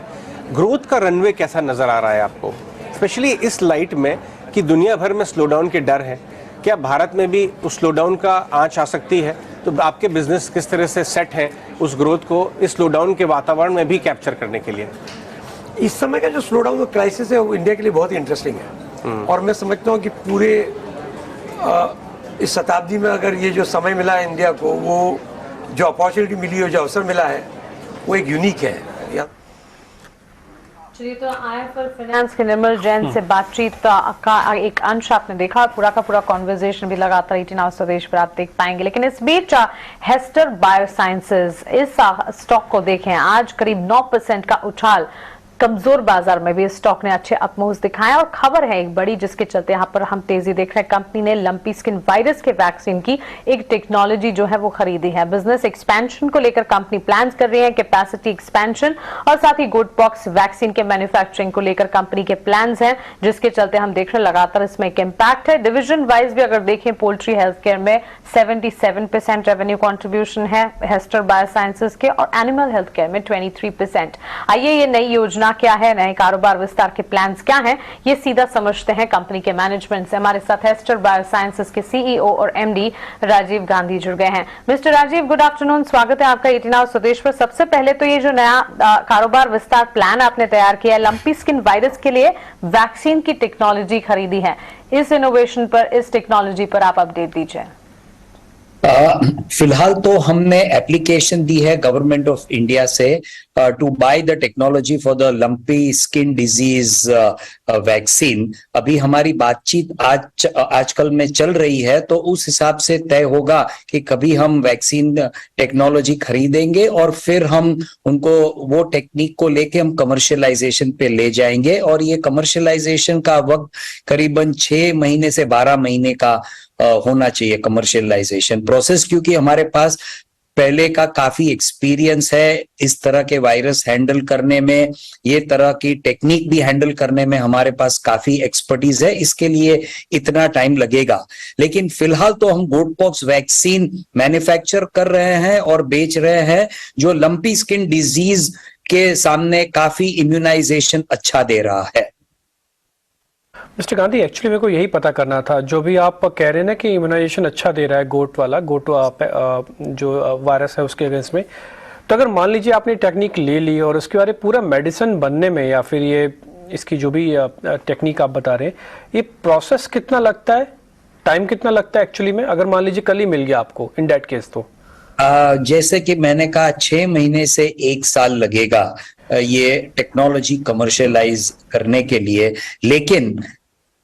ग्रोथ का रनवे कैसा नज़र आ रहा है आपको, स्पेशली इस लाइट में कि दुनिया भर में स्लोडाउन के डर है, क्या भारत में भी उस स्लोडाउन का आंच आ सकती है? तो आपके बिजनेस किस तरह से सेट है उस ग्रोथ को इस स्लोडाउन के वातावरण में भी कैप्चर करने के लिए? इस समय का जो स्लोडाउन क्राइसिस है वो इंडिया के लिए बहुत ही इंटरेस्टिंग है और मैं समझता हूँ कि पूरे इस शताब्दी में अगर ये जो समय मिला है इंडिया को, वो जो अपॉर्चुनिटी मिली है, जो अवसर मिला है, वो एक यूनिक है। चलिए, तो आईएफएल फाइनेंस के निर्मल जैन से बातचीत का एक अंश आपने देखा, पूरा का पूरा कॉन्वर्जेशन भी लगातार 18 आवर्स स्वदेश पर आप देख पाएंगे। लेकिन इस बीच हेस्टर बायोसाइंसेस, इस स्टॉक को देखें, आज करीब 9% का उछाल, कमजोर बाजार में भी इस स्टॉक ने अच्छे अपमूव्स दिखाए और खबर है एक बड़ी जिसके चलते यहां पर हम तेजी देख रहे हैं। कंपनी ने लंपी स्किन वायरस के वैक्सीन की एक टेक्नोलॉजी जो है वो खरीदी है। बिजनेस एक्सपेंशन को लेकर कंपनी प्लान्स कर रही है, कैपेसिटी एक्सपेंशन और साथ ही गुड पॉक्स वैक्सीन के मैन्युफैक्चरिंग को लेकर कंपनी के प्लान्स हैं, जिसके चलते हम देख रहे हैं लगातार इसमें एक इंपैक्ट है। डिविजन वाइज भी अगर देखें, पोल्ट्री हेल्थ केयर में 77% रेवेन्यू कॉन्ट्रीब्यूशन है हेस्टर बायोसाइंसेस के और एनिमल हेल्थ केयर में 23%। आइए ये नई योजना क्या है, नए कारोबार विस्तार के प्लान्स क्या हैं, ये सीधा समझते हैं कंपनी के मैनेजमेंट से। हमारे साथ हेस्टर बायोसाइंसेस के सीईओ और एमडी राजीव गांधी जुड़ गए हैं। मिस्टर राजीव, गुड आफ्टरनून, स्वागत है आपका 18 आवर्स स्वदेश पर। सबसे पहले तो ये जो नया कारोबार विस्तार प्लान आपने तैयार किया है, लंपी स्किन वायरस के लिए वैक्सीन की टेक्नोलॉजी खरीदी है, इस इनोवेशन पर, इस टेक्नोलॉजी पर आप अपडेट दीजिए। फिलहाल तो हमने एप्लीकेशन दी है गवर्नमेंट ऑफ इंडिया से to buy the technology for the lumpy skin disease vaccine. अभी हमारी बातचीत आजकल में चल रही है, तो उस हिसाब से तय होगा कि कभी हम वैक्सीन टेक्नोलॉजी खरीदेंगे और फिर हम उनको वो टेक्निक को लेके हम कमर्शियलाइजेशन पे ले जाएंगे। और ये कमर्शियलाइजेशन का वक्त करीबन 6 महीने से 12 महीने का होना चाहिए कमर्शियलाइजेशन प्रोसेस, क्योंकि हमारे पास पहले का काफी एक्सपीरियंस है इस तरह के वायरस हैंडल करने में, ये तरह की टेक्निक भी हैंडल करने में हमारे पास काफी एक्सपर्टीज है, इसके लिए इतना टाइम लगेगा। लेकिन फिलहाल तो हम गोटपॉक्स वैक्सीन मैन्युफैक्चर कर रहे हैं और बेच रहे हैं, जो लंपी स्किन डिजीज के सामने काफी इम्यूनाइजेशन अच्छा दे रहा है। मिस्टर गांधी, एक्चुअली मेरे को यही पता करना था, जो भी आप कह रहे हैं ना कि इम्यूनाइजेशन अच्छा दे रहा है गोट वाला, जो वायरस है उसके अगेंस्ट में, तो अगर मान लीजिए आपने टेक्निक ले ली और उसके बारे पूरा मेडिसिन बनने में, या फिर ये इसकी जो भी टेक्निक आप बता रहे हैं, ये प्रोसेस कितना लगता है, टाइम कितना लगता है एक्चुअली में, अगर मान लीजिए कल ही मिल गया आपको इन दैट केस तो? जैसे कि मैंने कहा 6 महीने से 1 साल लगेगा ये टेक्नोलॉजी कमर्शियलाइज करने के लिए। लेकिन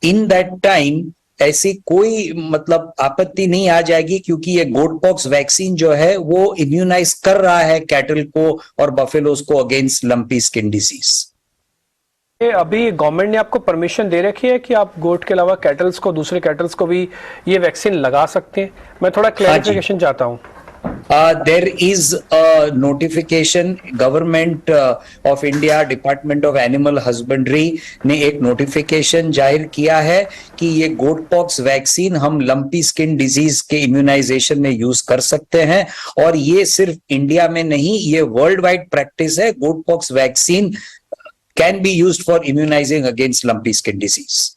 इन दैट टाइम ऐसी कोई मतलब आपत्ति नहीं आ जाएगी, क्योंकि ये गोटपॉक्स वैक्सीन जो है वो इम्यूनाइज कर रहा है कैटल को और बफेलोज को अगेंस्ट लंपी स्किन डिजीज। अभी गवर्नमेंट ने आपको परमिशन दे रखी है कि आप गोट के अलावा कैटल्स को, दूसरे कैटल्स को भी ये वैक्सीन लगा सकते हैं? मैं थोड़ा क्लैरिफिकेशन चाहता हूँ। There is a notification, government of India, department of animal husbandry ने एक नोटिफिकेशन जाहिर किया है कि ये गोटपॉक्स वैक्सीन हम लंपी स्किन डिजीज के इम्यूनाइजेशन में यूज कर सकते हैं। और ये सिर्फ इंडिया में नहीं, ये वर्ल्ड वाइड प्रैक्टिस है। Goatpox vaccine can be used for immunising against lumpy skin disease.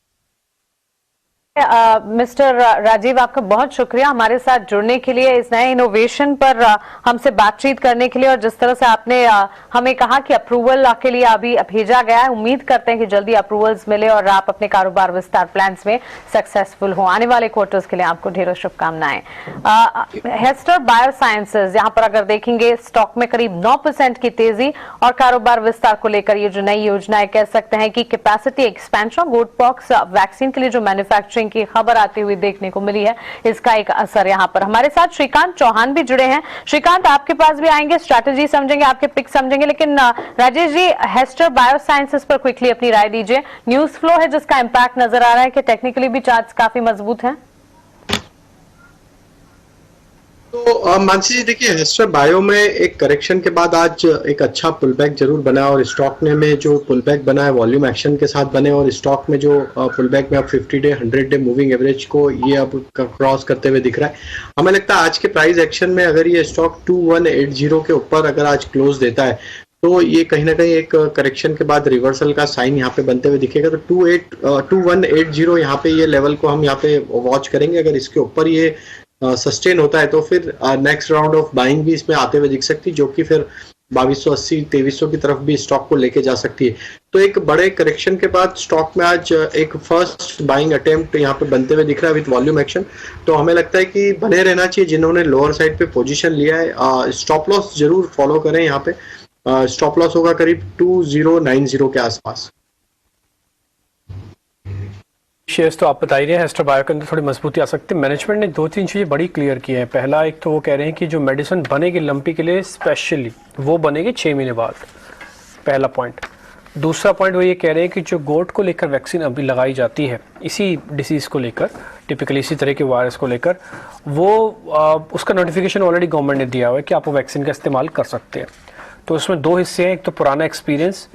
Mister Rajiv, आपका बहुत शुक्रिया हमारे साथ जुड़ने के लिए, इस नए इनोवेशन पर हमसे बातचीत करने के लिए, और जिस तरह से आपने हमें कहा कि अप्रूवल के लिए अभी भेजा गया है। उम्मीद करते हैं कि जल्दी अप्रूवल्स मिले और आप अपने कारोबार विस्तार प्लान्स में सक्सेसफुल हो। आने वाले क्वार्टर्स के लिए आपको ढेरों शुभकामनाएं। हेस्टर बायोसाइंसेस, यहाँ पर अगर देखेंगे स्टॉक में करीब 9% की तेजी, और कारोबार विस्तार को लेकर ये जो नई योजना है, कह सकते हैं कि कैपेसिटी एक्सपेंशन, गोटपॉक्स वैक्सीन के लिए जो मैन्युफैक्चरिंग की खबर आती हुई देखने को मिली है, इसका एक असर यहां पर। हमारे साथ श्रीकांत चौहान भी जुड़े हैं। श्रीकांत, आपके पास भी आएंगे, स्ट्रैटेजी समझेंगे, आपके पिक समझेंगे, लेकिन राजेश जी, हेस्टर बायोसाइंसेस पर क्विकली अपनी राय दीजिए। न्यूज फ्लो है जिसका इंपैक्ट नजर आ रहा है कि टेक्निकली भी चार्ट्स काफी मजबूत हैं। तो मानसी जी, देखिए, हेस्टर बायो में एक करेक्शन के बाद आज एक अच्छा पुलबैक जरूर बना, और स्टॉक में जो पुलबैक बना है वॉल्यूम एक्शन के साथ बने, और स्टॉक में जो पुलबैक में अब 50 डे 100 डे मूविंग एवरेज को ये अब क्रॉस करते हुए दिख रहा है। हमें लगता है आज के प्राइस एक्शन में अगर ये स्टॉक 2180 के ऊपर अगर आज क्लोज देता है, तो ये कहीं ना कहीं एक करेक्शन के बाद रिवर्सल का साइन यहाँ पे बनते हुए दिखेगा। तो 2180 यहाँ पे ये लेवल को हम यहाँ पे वॉच करेंगे। अगर इसके ऊपर ये सस्टेन होता है तो फिर नेक्स्ट राउंड ऑफ बाइंग भी इसमें आते हुए दिख सकती है, जो कि फिर 2280 2300 की तरफ भी स्टॉक को लेके जा सकती है। तो एक बड़े करेक्शन के बाद स्टॉक में आज एक फर्स्ट बाइंग अटेम्प्ट यहाँ पे बनते हुए दिख रहा है विद वॉल्यूम एक्शन। तो हमें लगता है कि बने रहना चाहिए जिन्होंने लोअर साइड पे पोजीशन लिया है। स्टॉप लॉस जरूर फॉलो करें यहाँ पे, स्टॉप लॉस होगा करीब 2090 के आसपास। शेयर्स तो आप बता ही रहे हैं, एस्टर बायो के अंदर थोड़ी मजबूती आ सकती है। मैनेजमेंट ने 2-3 चीज़ें बड़ी क्लियर की हैं। पहला, एक तो वो कह रहे हैं कि जो मेडिसिन बनेगी लंपी के लिए स्पेशली, वो बनेगी 6 महीने बाद, पहला पॉइंट। दूसरा पॉइंट वो ये कह रहे हैं कि जो गोट को लेकर वैक्सीन अभी लगाई जाती है, इसी डिसीज़ को लेकर, टिपिकली इसी तरह के वायरस को लेकर, वो उसका नोटिफिकेशन ऑलरेडी गवर्नमेंट ने दिया हुआ है कि आप वो वैक्सीन का इस्तेमाल कर सकते हैं। तो उसमें 2 हिस्से हैं, एक तो पुराना एक्सपीरियंस,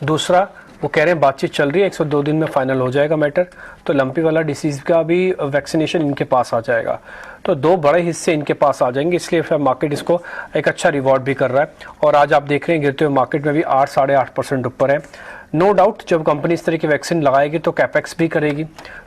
दूसरा वो कह रहे हैं बातचीत चल रही है, 102 दिन में फाइनल हो जाएगा मैटर, तो लंपी वाला डिसीज़ का भी वैक्सीनेशन इनके पास आ जाएगा। तो 2 बड़े हिस्से इनके पास आ जाएंगे, इसलिए फिर मार्केट इसको एक अच्छा रिवॉर्ड भी कर रहा है। और आज आप देख रहे हैं गिरते हुए मार्केट में भी 8-8.5% ऊपर है। नो डाउट जब कंपनी इस तरह की वैक्सीन लगाएगी तो कैपेक्स भी करेगी,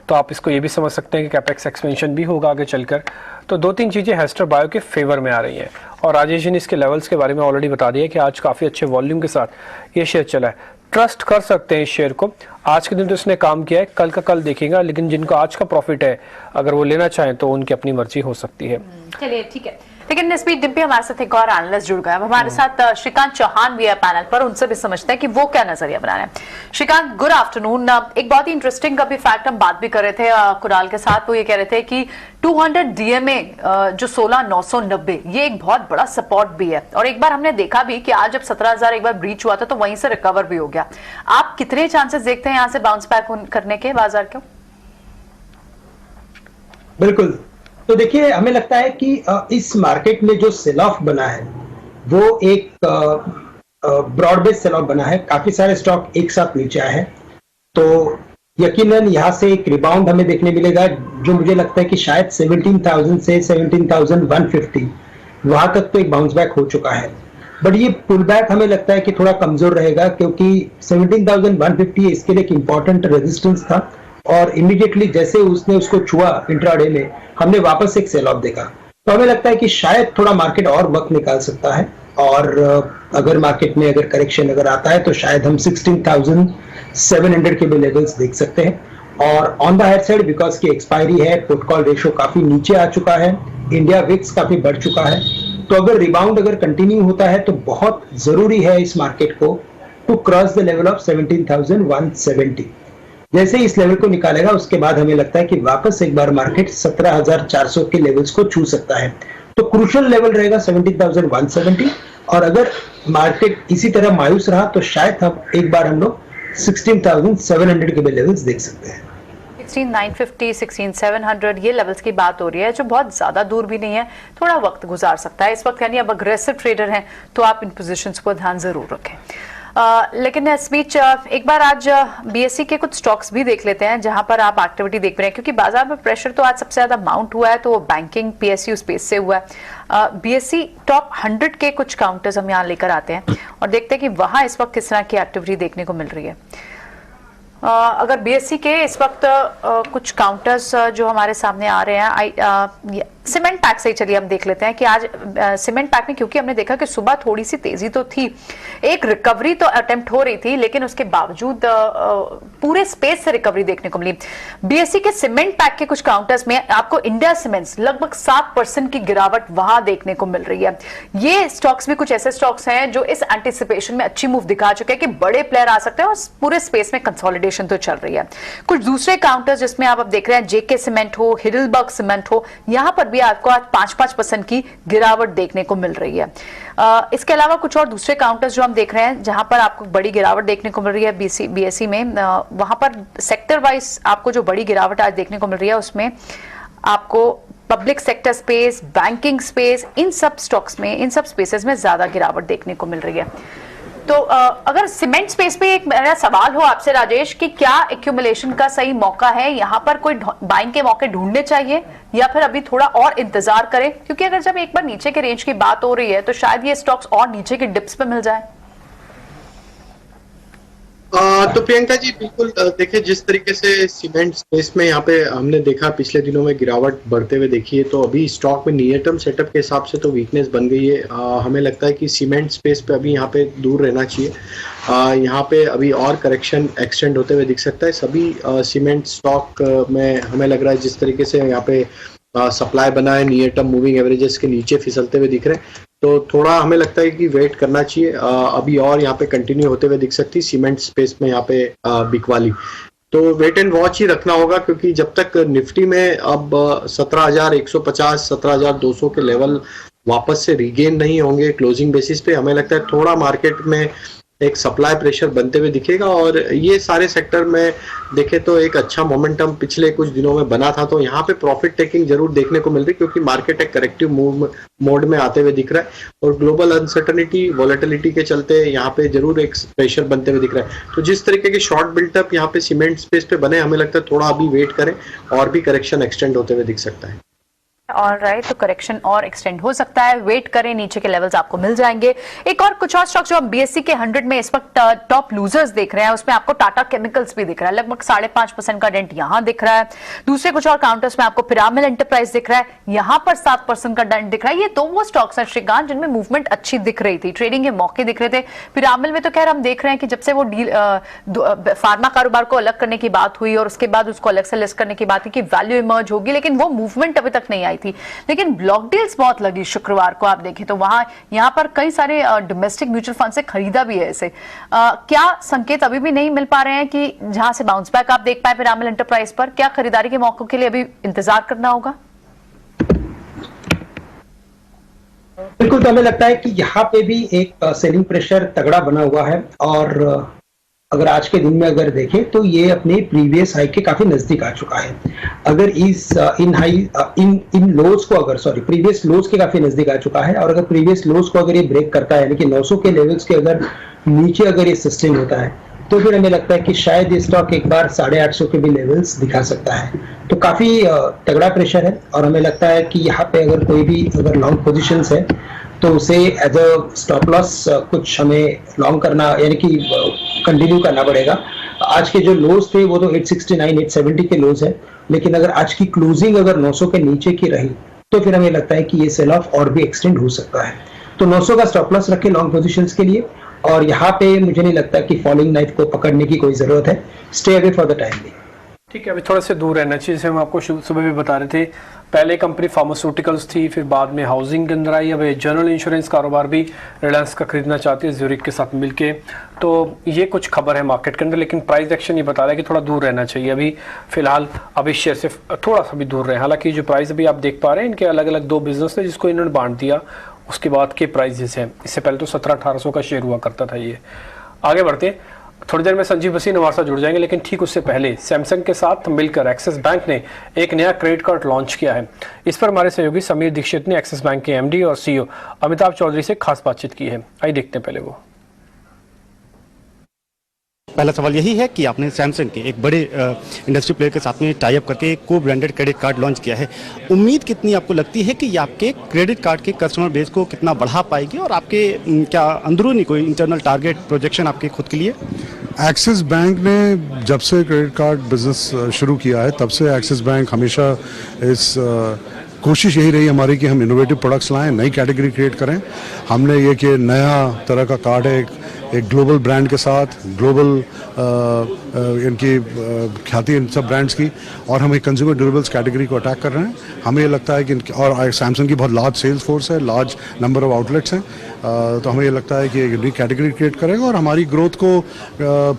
तो आप इसको ये भी समझ सकते हैं कि कैपेक्स एक्सपेंशन भी होगा आगे चलकर। तो 2-3 चीज़ें एस्टर बायो के फेवर में आ रही हैं। और राजेश जी ने इसके लेवल्स के बारे में ऑलरेडी बता दिया कि आज काफ़ी अच्छे वॉल्यूम के साथ ये शेयर चला है। ट्रस्ट कर सकते हैं इस शेयर को। आज के दिन तो इसने काम किया है, कल का कल देखेगा, लेकिन जिनको आज का प्रॉफिट है अगर वो लेना चाहें तो उनकी अपनी मर्जी हो सकती है। चलिए ठीक है। लेकिन इस बीच डिम्पी हमारे साथ एक और एनालिस्ट जुड़ गया है, हमारे साथ श्रीकांत चौहान भी है पैनल पर, उनसे भी समझते हैं कि वो क्या नजरिया बना रहे हैं। Shrikant, good afternoon. एक बहुत ही इंटरेस्टिंग अभी फैक्ट हम बात भी कर रहे थे कुणाल के साथ, वो ये कह रहे थे कि 200 DMA जो 16,990 ये एक बहुत बड़ा सपोर्ट भी है। और एक बार हमने देखा भी कि आज जब 17,000 एक बार ब्रीच हुआ था तो वहीं से रिकवर भी हो गया। आप कितने चांसेस देखते हैं यहाँ से बाउंस बैक करने के बाजार के? बिल्कुल, तो देखिए हमें लगता है कि इस मार्केट में जो सेल ऑफ बना है वो एक ब्रॉड बेस्ड सेल ऑफ बना है। काफी सारे स्टॉक एक साथ नीचे आए हैं, तो यकीनन यहाँ से एक रिबाउंड हमें देखने मिलेगा, जो मुझे लगता है कि शायद 17,000 से 17,150 वहां तक तो एक बाउंस बैक हो चुका है। बट ये पुल बैक हमें लगता है कि थोड़ा कमजोर रहेगा, क्योंकि 17,150 इसके लिए एक इंपॉर्टेंट रेजिस्टेंस था और इमीडिएटली जैसे उसने उसको छुआ इंट्राडे में, हमने वापस एक सेल ऑफ देखा। तो हमें लगता है कि शायद थोड़ा मार्केट और वक्त निकाल सकता है, और अगर मार्केट में अगर करेक्शन अगर आता है तो शायद हम 16,700 के भी लेवल्स देख सकते हैं। और on the higher side, because की एक्सपायरी है, पुट कॉल रेशियो काफी नीचे आ चुका है, इंडिया विक्स काफी बढ़ चुका है, तो अगर रिबाउंड अगर कंटिन्यू होता है तो बहुत जरूरी है इस मार्केट को to cross the level of 17,170। जैसे इस लेवल को निकालेगा उसके बाद हमें लगता है कि वापस एक बार मार्केट 17,400 के लेवल्स को छू सकता है। तो क्रूशियल लेवल रहेगा 17,170, और अगर मार्केट इसी तरह मायूस रहा तो शायद एक बार हम लोग 16,700 के भी लेवल्स देख सकते हैं। 16,950, 16,700 ये लेवल्स की बात हो रही है, जो बहुत ज्यादा दूर भी नहीं है, थोड़ा वक्त गुजार सकता है इस वक्त। यानी अब अग्रेसिव ट्रेडर हैं तो आप इन पोजीशंस पर ध्यान जरूर रखें। लेकिन इस बीच एक बार आज बीएसई के कुछ स्टॉक्स भी देख लेते हैं जहां पर आप एक्टिविटी देख रहे हैं, क्योंकि बाजार में प्रेशर तो आज सबसे ज्यादा माउंट हुआ है, तो बैंकिंग पीएसयू स्पेस से हुआ है। बीएसई टॉप 100 के कुछ काउंटर्स हम यहाँ लेकर आते हैं और देखते हैं कि वहां इस वक्त किस तरह की एक्टिविटी देखने को मिल रही है। अगर बीएसई के इस वक्त कुछ काउंटर्स जो हमारे सामने आ रहे हैं, सीमेंट पैक से ही चलिए हम देख लेते हैं कि आज सीमेंट पैक में, क्योंकि हमने देखा कि सुबह थोड़ी सी तेजी तो थी, एक रिकवरी तो अटेम्प्ट हो रही थी, लेकिन उसके बावजूद पूरे स्पेस से रिकवरी देखने को मिली। बीएसई के सीमेंट पैक के कुछ काउंटर्स में आपको इंडिया सीमेंट्स लगभग 7% की गिरावट वहां देखने को मिल रही है। ये स्टॉक्स भी कुछ ऐसे स्टॉक्स हैं जो इस एंटिसिपेशन में अच्छी मूव दिखा चुके हैं कि बड़े प्लेयर आ सकते हैं और पूरे स्पेस में कंसोलिडेशन तो चल रही है। कुछ दूसरे काउंटर्स जिसमें आप अब देख रहे हैं, जेके सीमेंट हो, हिडलबर्ग सीमेंट हो, यहां पर भी आपको आज 5% की गिरावट देखने को मिल रही है। इसके अलावा कुछ और दूसरे काउंटर्स जो हम देख रहे हैं जहां पर आपको बड़ी गिरावट देखने को मिल रही है बीएसई में, वहां पर सेक्टर वाइज आपको जो बड़ी गिरावट आज देखने को मिल रही है उसमें आपको public sector space, banking space, इन सब स्टॉक्स में, इन सब स्पेसेस में ज्यादा गिरावट देखने को मिल रही है। तो अगर सीमेंट स्पेस पे एक मेरा सवाल हो आपसे राजेश कि क्या एक्यूमुलेशन का सही मौका है, यहाँ पर कोई बाइंग के मौके ढूंढने चाहिए या फिर अभी थोड़ा और इंतजार करें? क्योंकि अगर जब एक बार नीचे के रेंज की बात हो रही है तो शायद ये स्टॉक्स और नीचे के डिप्स पे मिल जाए। तो प्रियंका जी बिल्कुल देखिए, जिस तरीके से सीमेंट स्पेस में यहाँ पे हमने देखा पिछले दिनों में गिरावट बढ़ते हुए देखी है, तो अभी स्टॉक में नियर टर्म सेटअप के हिसाब से तो वीकनेस बन गई है। हमें लगता है कि सीमेंट स्पेस पे अभी यहाँ पे दूर रहना चाहिए। यहाँ पे अभी और करेक्शन एक्सटेंड होते हुए दिख सकता है। सभी सीमेंट स्टॉक में हमें लग रहा है जिस तरीके से यहाँ पे सप्लाई बना है, नियर टर्म मूविंग एवरेजेस के नीचे फिसलते हुए दिख रहे हैं, तो थोड़ा हमें लगता है कि वेट करना चाहिए। अभी और यहाँ पे कंटिन्यू होते हुए दिख सकती सीमेंट स्पेस में यहाँ पे बिकवाली, तो वेट एंड वॉच ही रखना होगा, क्योंकि जब तक निफ्टी में अब 17,150 17,200 के लेवल वापस से रिगेन नहीं होंगे क्लोजिंग बेसिस पे, हमें लगता है थोड़ा मार्केट में एक सप्लाई प्रेशर बनते हुए दिखेगा। और ये सारे सेक्टर में देखें तो एक अच्छा मोमेंटम पिछले कुछ दिनों में बना था, तो यहाँ पे प्रॉफिट टेकिंग जरूर देखने को मिल रही, क्योंकि मार्केट एक करेक्टिव मूव मोड में आते हुए दिख रहा है और ग्लोबल अनसर्टनिटी वॉलेटिलिटी के चलते यहाँ पे जरूर एक प्रेशर बनते हुए दिख रहा है। तो जिस तरीके के शॉर्ट बिल्टअप यहाँ पे सीमेंट स्पेस पे बने, हमें लगता है थोड़ा अभी वेट करें और भी करेक्शन एक्सटेंड होते हुए दिख सकता है। ऑलराइट, तो करेक्शन और एक्सटेंड हो सकता है, वेट करें, नीचे के लेवल्स आपको मिल जाएंगे। एक और कुछ और स्टॉक्स जो हम बीएससी के 100 में इस वक्त टॉप लूजर्स देख रहे हैं, उसमें आपको टाटा केमिकल्स भी दिख रहा है, लगभग 5.5% का डेंट यहां दिख रहा है। दूसरे कुछ और काउंटर्स में आपको पिरामिल एंटरप्राइज दिख रहा है, यहां पर 7% का डेंट दिख रहा है। ये तो वो स्टॉक्स हैं श्रीकांत जिनमें मूवमेंट अच्छी दिख रही थी, ट्रेडिंग के मौके दिख रहे थे। पिरामिल में तो खैर हम देख रहे हैं कि जब से वो डील फार्मा कारोबार को अलग करने की बात हुई और उसके बाद उसको अलग से लिस्ट करने की बात हुई कि वैल्यू इमर्ज होगी, लेकिन वो मूवमेंट अभी तक नहीं आई थी। लेकिन ब्लॉक डील्स बहुत लगी शुक्रवार को, आप देखें तो वहां यहां पर कई सारे डोमेस्टिक म्यूचुअल फंड से खरीदा भी है इसे। क्या संकेत अभी भी नहीं मिल पा रहे हैं कि जहां से बाउंस बैक आप देख पाए पिरामिल एंटरप्राइज पर? क्या खरीदारी के मौकों के लिए अभी इंतजार करना होगा? बिल्कुल, तो हमें लगता है कि यहाँ पे भी एक सेलिंग प्रेशर तगड़ा बना हुआ है और अगर आज के दिन में अगर देखें तो ये अपने प्रीवियस हाई के काफी नजदीक आ चुका है। अगर इस इन लोज को अगर प्रीवियस लोज के काफी नजदीक आ चुका है, और अगर प्रीवियस लोज को अगर ये ब्रेक करता है, यानी कि 900 के लेवल्स के अगर नीचे अगर ये सस्टेन होता है, तो फिर हमें लगता है कि शायद ये स्टॉक एक बार 850 के भी लेवल्स दिखा सकता है। तो काफी तगड़ा प्रेशर है और हमें लगता है कि यहाँ पे अगर कोई भी अगर लॉन्ग पोजीशंस है तो उसे एज अ स्टॉप लॉस कुछ हमें लॉन्ग करना, यानी कि कंटिन्यू करना पड़ेगा। आज के जो लोज थे वो तो 869 870 के लोज है, लेकिन अगर आज की क्लोजिंग अगर 900 के नीचे की रही तो फिर हमें लगता है कि ये सेल ऑफ और भी एक्सटेंड हो सकता है। तो 900 का स्टॉप लॉस रखें लॉन्ग पोजीशंस के लिए, और यहाँ पे मुझे नहीं लगता कि फॉलिंग नाइफ को पकड़ने की कोई जरूरत है। Stay away for the time भी। ठीक है, अभी थोड़ा से दूर रहना चाहिए, जैसे हम आपको सुबह भी बता रहे थे। पहले कंपनी फार्मास्यूटिकल्स थी, फिर बाद में हाउसिंग के अंदर आई, अब जनरल इंश्योरेंस कारोबार भी रिलायंस का खरीदना चाहती है ज्यूरिक के साथ मिलके। तो ये कुछ खबर है मार्केट के अंदर, लेकिन प्राइस एक्शन ये बता रहा है कि थोड़ा दूर रहना चाहिए अभी फिलहाल, अभी शेयर से थोड़ा सा भी दूर रहे। हालांकि जो प्राइस अभी आप देख पा रहे हैं, इनके अलग अलग दो बिजनेस थे जिसको इन्होंने बांट दिया, उसके बाद के प्राइजेस हैं। इससे पहले तो 1700-1800 का शेयर हुआ करता था। ये आगे बढ़ते हैं, थोड़ी देर में संजीव बसीन हमारे साथ जुड़ जाएंगे, लेकिन ठीक उससे पहले सैमसंग के साथ मिलकर एक्सिस बैंक ने एक नया क्रेडिट कार्ड लॉन्च किया है। इस पर हमारे सहयोगी समीर दीक्षित ने एक्सिस बैंक के एमडी और सीईओ अमिताभ चौधरी से खास बातचीत की है। आइए देखते हैं पहले वो। पहला सवाल यही है कि आपने सैमसंग के एक बड़े इंडस्ट्री प्लेयर के साथ में टाई अप करके एक को ब्रांडेड क्रेडिट कार्ड लॉन्च किया है। उम्मीद कितनी आपको लगती है कि ये आपके क्रेडिट कार्ड के कस्टमर बेस को कितना बढ़ा पाएगी, और आपके क्या अंदरूनी कोई इंटरनल टारगेट प्रोजेक्शन आपके खुद के लिए? एक्सिस बैंक ने जब से क्रेडिट कार्ड बिजनेस शुरू किया है, तब से एक्सिस बैंक हमेशा इस कोशिश यही रही हमारी कि हम इनोवेटिव प्रोडक्ट्स लाएं, नई कैटेगरी क्रिएट करें। हमने ये कि नया तरह का कार्ड है, एक ग्लोबल ब्रांड के साथ, ग्लोबल इनकी ख्याति इन सब ब्रांड्स की, और हम एक कंज्यूमर ड्यूरेबल्स कैटेगरी को अटैक कर रहे हैं। हमें ये लगता है कि और सैमसंग की बहुत लार्ज सेल्स फोर्स है, लार्ज नंबर ऑफ आउटलेट्स हैं, तो हमें ये लगता है कि एक नई कैटेगरी क्रिएट करेगा और हमारी ग्रोथ को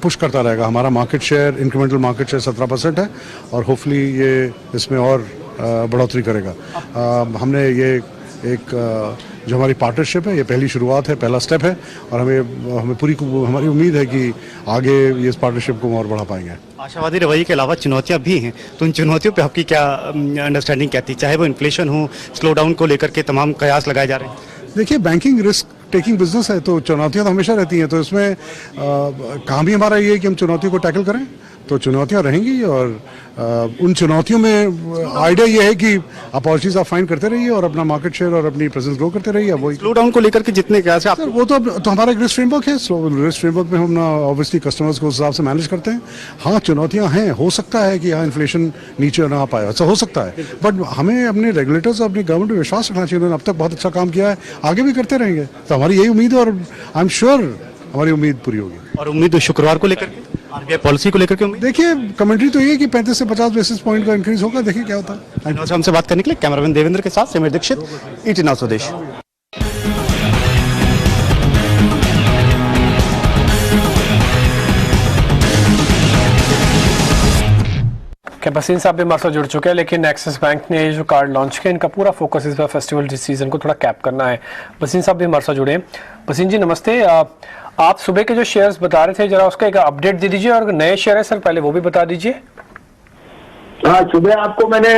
पुश करता रहेगा। हमारा market share, incremental market share 17% है, और होपफुली ये इसमें और बढ़ोतरी करेगा। हमने ये एक जो हमारी पार्टनरशिप है, ये पहली शुरुआत है, पहला स्टेप है, और हमें पूरी हमारी उम्मीद है कि आगे ये इस पार्टनरशिप को और बढ़ा पाएंगे। आशावादी रवैये के अलावा चुनौतियां भी हैं, तो उन चुनौतियों पे आपकी क्या अंडरस्टैंडिंग कहती है, चाहे वो इन्फ्लेशन हो, स्लो डाउन को लेकर के तमाम कयास लगाए जा रहे हैं? देखिए, बैंकिंग रिस्क टेकिंग बिजनेस है, तो चुनौतियां तो हमेशा रहती हैं, तो इसमें काम ही हमारा ये है कि हम चुनौतियों को टैकल करें। तो चुनौतियां रहेंगी, और उन चुनौतियों में आइडिया ये है कि अपॉर्चुनिटीज आप फाइंड करते रहिए और अपना मार्केट शेयर और अपनी प्रेजेंस ग्रो करते रहिए। वही स्लो डाउन को लेकर के जितने क्या से आप वो तो हमारा एक रिस्क फ्रेमवर्क है, रिस्क फ्रेमवर्क में हम ऑब्वियसली कस्टमर्स को उस हिसाब से मैनेज करते हैं। हाँ, चुनौतियां हैं, हो सकता है कि हाँ इन्फ्लेशन नीचे ना आ पाए, ऐसा हो सकता है, बट हमें अपने रेगुलेटर्स और अपनी गवर्नमेंट में विश्वास रखना चाहिए। उन्होंने अब तक बहुत अच्छा काम किया है, आगे भी करते रहेंगे, तो हमारी यही उम्मीद है, और आई एम श्योर हमारी उम्मीद पूरी होगी। और उम्मीद शुक्रवार को लेकर के, आरबीआई पॉलिसी को लेकर के उम्मीद? देखिए, कमेंट्री तो ये है कि 35 से 50 बेसिस पॉइंट का इंक्रीज होगा, देखिए क्या होता है। हमसे बात करने के लिए कैमरामैन देवेंद्र के साथ समीर दीक्षित, ET Now स्वदेश। क्या बसीन साहब भी हमारे साथ जुड़ चुके हैं, लेकिन एक्सिस बैंक ने जो कार्ड लॉन्च किया इनका पूरा फोकस इस बार फेस्टिवल सीजन को थोड़ा कैप करना है। बसीन साहब भी हमारे साथ जुड़े हैं। बसीन जी नमस्ते, आप सुबह के जो शेयर्स बता रहे थे जरा उसका एक अपडेट दे दीजिए, और नए शेयर है सर पहले वो भी बता दीजिए। हाँ, सुबह आपको मैंने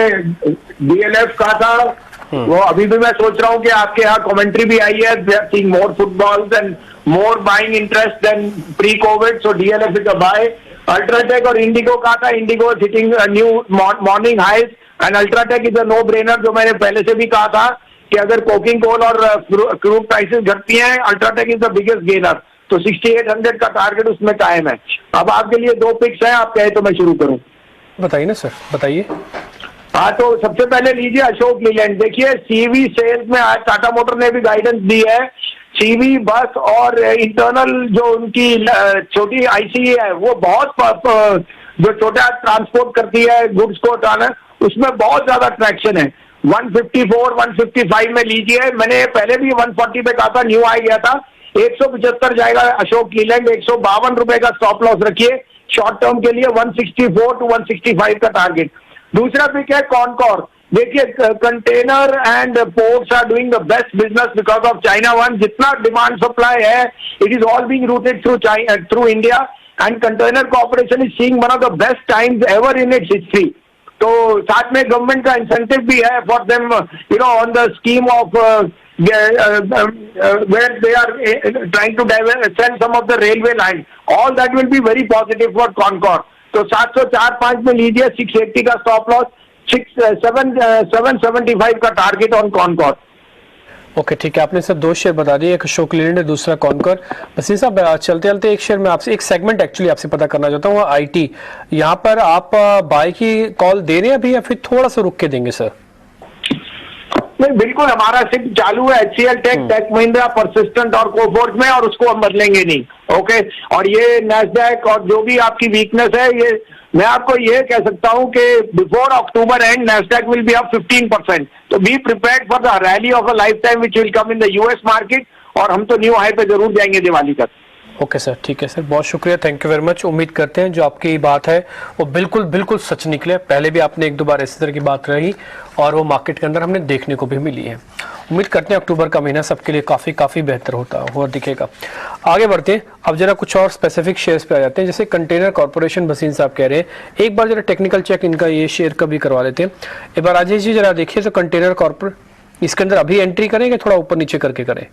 DLF कहा था, वो अभी भी मैं सोच रहा हूँ कि आपके यहाँ कमेंट्री भी आई है, we are seeing more footballs and more buying interest than pre Covid, so DLF is a buy. UltraTech और इंडिगो कहा था, IndiGo hitting new morning highs and UltraTech is a no brainer, जो मैंने पहले से भी कहा था कि अगर कोकिंग कोल और क्रूड प्राइसेस घटती हैं, UltraTech is the biggest gainer, तो 6800 का टारगेट उसमें कायम है। अब आपके लिए 2 पिक्स हैं, आप कहे तो मैं शुरू करूं। बताइए ना सर, बताइए। हाँ, तो सबसे पहले लीजिए अशोक लीलैंड। देखिए CV सेल्स में आज टाटा मोटर ने भी गाइडेंस दी है, CV बस और इंटरनल जो उनकी छोटी ICE है वो बहुत जो छोटा ट्रांसपोर्ट करती है गुड्स को उठाना, उसमें बहुत ज्यादा ट्रैक्शन है। 154 155 में लीजिए, मैंने पहले भी 140 पे कहा था, न्यू हाई गया था, 175 जाएगा अशोक लीलैंड, 152 रुपए का स्टॉप लॉस रखिए शॉर्ट टर्म के लिए, 164 to 165 का टारगेट। दूसरा पिक है कॉनकॉर। देखिए container and ports are doing the best business because of China one, जितना डिमांड सप्लाई है it is all being routed through India and container corporation is seeing one of the best times ever in its history. तो साथ में गवर्नमेंट का इंसेंटिव भी है for them, you know, on the scheme of where they are trying to sell some of the railway line. All that will be very positive for Concor. तो 704.5 में लीजिए, 680 का स्टॉप लॉस, 775 का टारगेट ऑन Concor। ओके ठीक है, आपने सर 2 शेयर बता दिए, एक अशोक लीलैंड है, दूसरा कॉनकर। बसीन साहब चलते चलते एक शेयर में आपसे एक सेगमेंट एक्चुअली आपसे पता करना चाहता हूँ, IT। यहाँ पर आप बाय की कॉल दे रहे हैं अभी या फिर थोड़ा सा रुक के देंगे सर? नहीं, बिल्कुल हमारा सिर्फ चालू है HCL टेक महिंद्रा, परसिस्टेंट और कोफोर्स में, और उसको हम बदलेंगे नहीं। ओके, और ये नैस्डैक और जो भी आपकी वीकनेस है, ये मैं आपको ये कह सकता हूं कि before October and Nasdaq will be up 15%, तो be prepared for the rally of a life time which will come in the US market, और हम तो न्यू हाई पे जरूर जाएंगे दिवाली तक। ओके सर, ठीक है सर, बहुत शुक्रिया, थैंक यू वेरी मच। उम्मीद करते हैं जो आपकी बात है वो बिल्कुल बिल्कुल सच निकले। पहले भी आपने 1-2 बार इसी तरह की बात रही और वो मार्केट के अंदर हमने देखने को भी मिली है। उम्मीद करते हैं अक्टूबर का महीना सबके लिए काफ़ी बेहतर होता हुआ दिखेगा। आगे बढ़ते हैं, अब जरा कुछ और स्पेसिफिक शेयर्स पे आ जाते हैं, जैसे कंटेनर कॉर्पोरेशन बसीन साहब कह रहे हैं। एक बार जरा टेक्निकल चेक इनका ये शेयर का भी करवा लेते हैं एक बार। राजेश जी जरा देखिए, तो कंटेनर कॉर्पोरेट, इसके अंदर अभी एंट्री करेंगे, थोड़ा ऊपर नीचे करके करें?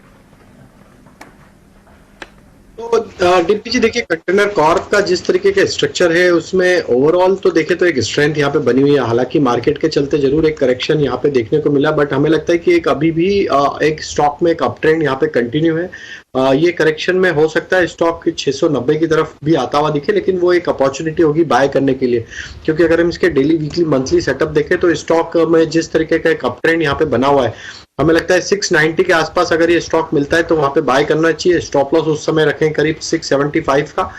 तो डीपी जी देखिए, कंटेनर कॉर्प का जिस तरीके का स्ट्रक्चर है उसमें ओवरऑल तो देखे तो एक स्ट्रेंथ यहाँ पे बनी हुई है। हालांकि मार्केट के चलते जरूर एक करेक्शन यहाँ पे देखने को मिला, बट हमें लगता है कि एक अभी भी एक स्टॉक में एक अप ट्रेंड यहाँ पे कंटिन्यू है। ये करेक्शन में हो सकता है स्टॉक 690 की तरफ भी आता हुआ दिखे, लेकिन वो एक अपॉर्चुनिटी होगी बाय करने के लिए, क्योंकि अगर हम इसके डेली वीकली मंथली सेटअप देखें तो स्टॉक में जिस तरीके का एक अप ट्रेंड यहाँ पे बना हुआ है, हमें लगता है 690 के आसपास अगर ये स्टॉक मिलता है तो वहां पे बाय करना चाहिए। स्टॉप लॉस उस समय रखें करीब 675 का।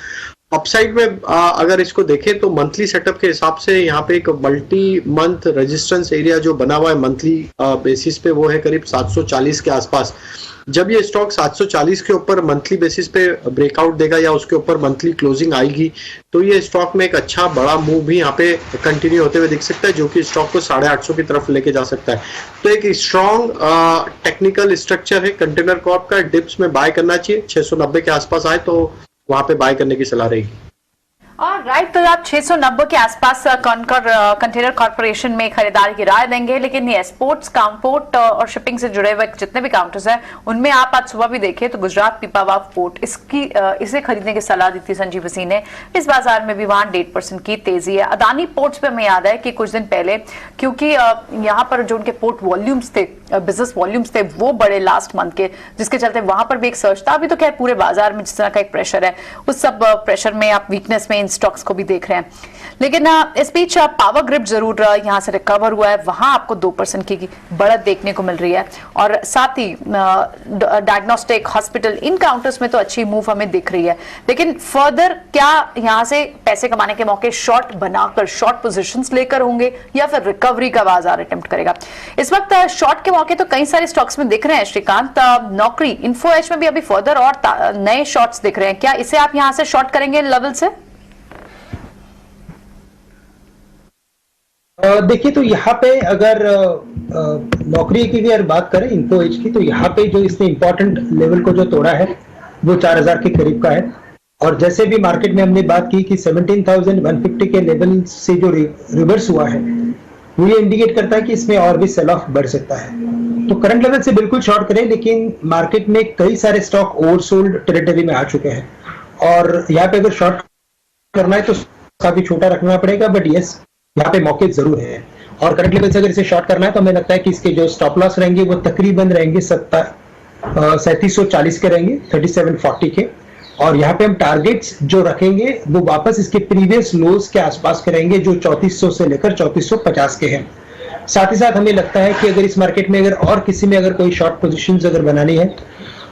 अपसाइड में अगर इसको देखें तो मंथली सेटअप के हिसाब से यहाँ पे एक मल्टी मंथ रेजिस्टेंस एरिया जो बना हुआ है मंथली बेसिस पे, वो है करीब 740 के आसपास। जब ये स्टॉक 740 के ऊपर मंथली बेसिस पे ब्रेकआउट देगा या उसके ऊपर मंथली क्लोजिंग आएगी, तो ये स्टॉक में एक अच्छा बड़ा मूव भी यहाँ पे कंटिन्यू होते हुए दिख सकता है, जो कि स्टॉक को 850 की तरफ लेके जा सकता है। तो एक स्ट्रॉन्ग टेक्निकल स्ट्रक्चर है कंटेनर कॉर्प का, डिप्स में बाय करना चाहिए। 690 के आसपास आए तो वहां पे बाय करने की सलाह रहेगी। राइट, तो आप 690 के आसपास कंटेनर कॉर्पोरेशन में खरीदारी की राय देंगे, लेकिन ये स्पोर्ट्स, काउंटपोर्ट और शिपिंग से जुड़े हुए जितने भी काउंटर्स हैं उनमें आप आज सुबह भी देखिए तो गुजरात पीपावाव पोर्ट इसे खरीदने की सलाह दी थी संजीव बसी ने। इस बाजार में भी वहां 1.5% की तेजी है। अदानी पोर्ट्स पे हमें याद है कि कुछ दिन पहले, क्योंकि यहाँ पर जो उनके पोर्ट वॉल्यूम्स थे, बिजनेस वॉल्यूम्स थे, वो बड़े लास्ट मंथ के, जिसके चलते वहां पर भी एक सर्च था। अभी तो खैर पूरे बाजार में जिस तरह का एक प्रेशर है, उस सब प्रेशर में आप वीकनेस में स्टॉक्स को भी देख रहे हैं। लेकिन इस बीच पावर ग्रिड जरूर यहां से रिकवर हुआ है, वहां आपको 2% की बढ़त देखने को मिल रही है। और साथ ही डायग्नोस्टिक, हॉस्पिटल, इन काउंटर्स में तो अच्छी मूव हमें दिख रही है। लेकिन फर्दर क्या यहां से पैसे कमाने के मौके शॉर्ट बनाकर शॉर्ट पोजीशंस लेकर होंगे या फिर रिकवरी का बाजार अटेम्प्ट करेगा? इस वक्त शॉर्ट के मौके तो कई सारे स्टॉक्स में दिख रहे हैं श्रीकांत। नौकरी, इन्फो एज में भी अभी फर्दर और नए शॉर्ट्स दिख रहे हैं, क्या इसे आप यहां से शॉर्ट करेंगे लेवल से? देखिए, तो यहाँ पे अगर नौकरी की अगर बात करें इन्फो एज की, तो यहाँ पे जो इसने इम्पोर्टेंट लेवल को जो तोड़ा है वो 4000 के करीब का है। और जैसे भी मार्केट में हमने बात की कि 17,150 के लेवल से जो रिवर्स हुआ है, वो ये इंडिकेट करता है कि इसमें और भी सेल ऑफ बढ़ सकता है। तो करंट लेवल से बिल्कुल शॉर्ट करें, लेकिन मार्केट में कई सारे स्टॉक ओवरसोल्ड टेरिटरी में आ चुके हैं और यहाँ पे अगर शॉर्ट करना है तो काफी छोटा रखना पड़ेगा, बट यस यहाँ पे मौके जरूर है। और करंट लेवल से अगर इसे शॉर्ट करना है तो हमें लगता है कि इसके जो स्टॉप लॉस रहेंगे वो तकरीबन रहेंगे 3740 के रहेंगे, 3740 के। और यहाँ पे हम टारगेट्स जो रखेंगे वो वापस इसके प्रीवियस लोज के आसपास के रहेंगे, जो 3400 से लेकर 3450 के हैं। साथ ही साथ हमें लगता है कि अगर इस मार्केट में अगर और किसी में अगर कोई शॉर्ट पोजीशंस अगर बनानी है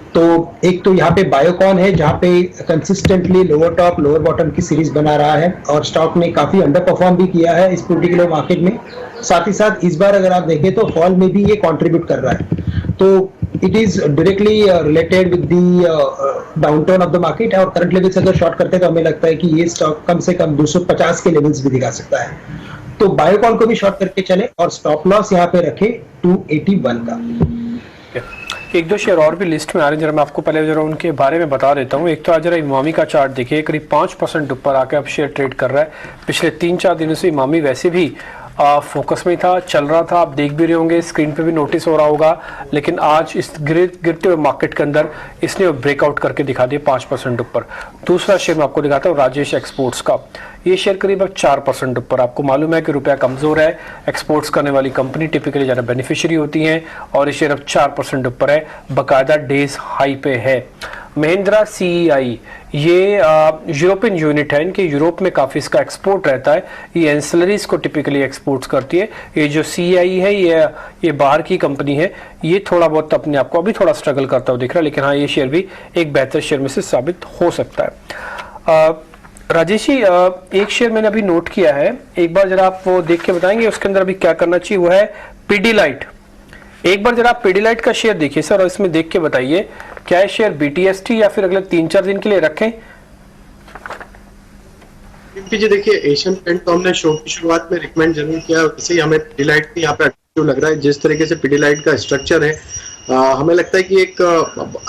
तो एक तो यहाँ पे बायोकॉन है, जहाँ पे consistently lower top lower bottom की सीरीज बना रहा है और स्टॉक ने काफी अंडर परफॉर्म भी किया है इस पर्टिकुलर मार्केट में। साथ ही साथ इस बार अगर आप देखें तो फॉल में भी ये कंट्रीब्यूट कर रहा है, तो it is directly related with the downturn of the market. और करंट लेवल से अगर शॉर्ट करते हैं तो हमें लगता है कि ये स्टॉक कम से कम 250 के लेवल्स भी दिखा सकता है। तो बायोकॉन को भी शॉर्ट करके चले और स्टॉप लॉस यहाँ पे रखे 281 का। एक दो शेयर और भी लिस्ट में आ रहे हैं, जरा मैं आपको पहले जरा उनके बारे में बता देता हूँ। एक तो आज जरा इमामी का चार्ट देखिए, करीब 5% ऊपर आके अब शेयर ट्रेड कर रहा है। पिछले 3-4 दिनों से इमामी वैसे भी फोकस में था, चल रहा था, आप देख भी रहे होंगे, स्क्रीन पे भी नोटिस हो रहा होगा। लेकिन आज इस गिरते हुए मार्केट के अंदर इसने ब्रेकआउट करके दिखा दिया 5% ऊपर। दूसरा शेयर मैं आपको दिखाता हूँ राजेश एक्सपोर्ट्स का। ये शेयर करीब 4% ऊपर। आपको मालूम है कि रुपया कमजोर है, एक्सपोर्ट्स करने वाली कंपनी टिपिकली ज़्यादा बेनिफिशियरी होती हैं और ये शेयर अब 4% ऊपर है, बाकायदा डेज हाई पे है। महिंद्रा CEI ये यूरोपियन यूनिट है, इनके यूरोप में काफ़ी इसका एक्सपोर्ट रहता है, ये एंसिलरीज को टिपिकली एक्सपोर्ट्स करती है। ये जो CEI है ये बाहर की कंपनी है, ये थोड़ा बहुत अपने आप को अभी थोड़ा स्ट्रगल करता हुआ दिख रहा है, लेकिन हाँ ये शेयर भी एक बेहतर शेयर में से साबित हो सकता है। राजेश जी, एक शेयर मैंने अभी नोट किया है, एक बार जरा आप वो देख के बताएंगे उसके अंदर अभी क्या करना चाहिए, वो है पीडीलाइट। एक बार जरा आप पीडीलाइट का शेयर देखिए सर, और इसमें देख के बताइए क्या है शेयर BTST या फिर अगले 3-4 दिन के लिए रखें। जी देखिए, एशियन पेंट तो हमने शो की शुरुआत में रिकमेंड जरूर किया, वैसे ही हमें पीडीलाइट यहाँ पे अट्रैक्टिव लग रहा है। जिस तरीके से पीडीलाइट का स्ट्रक्चर है, हमें लगता है कि एक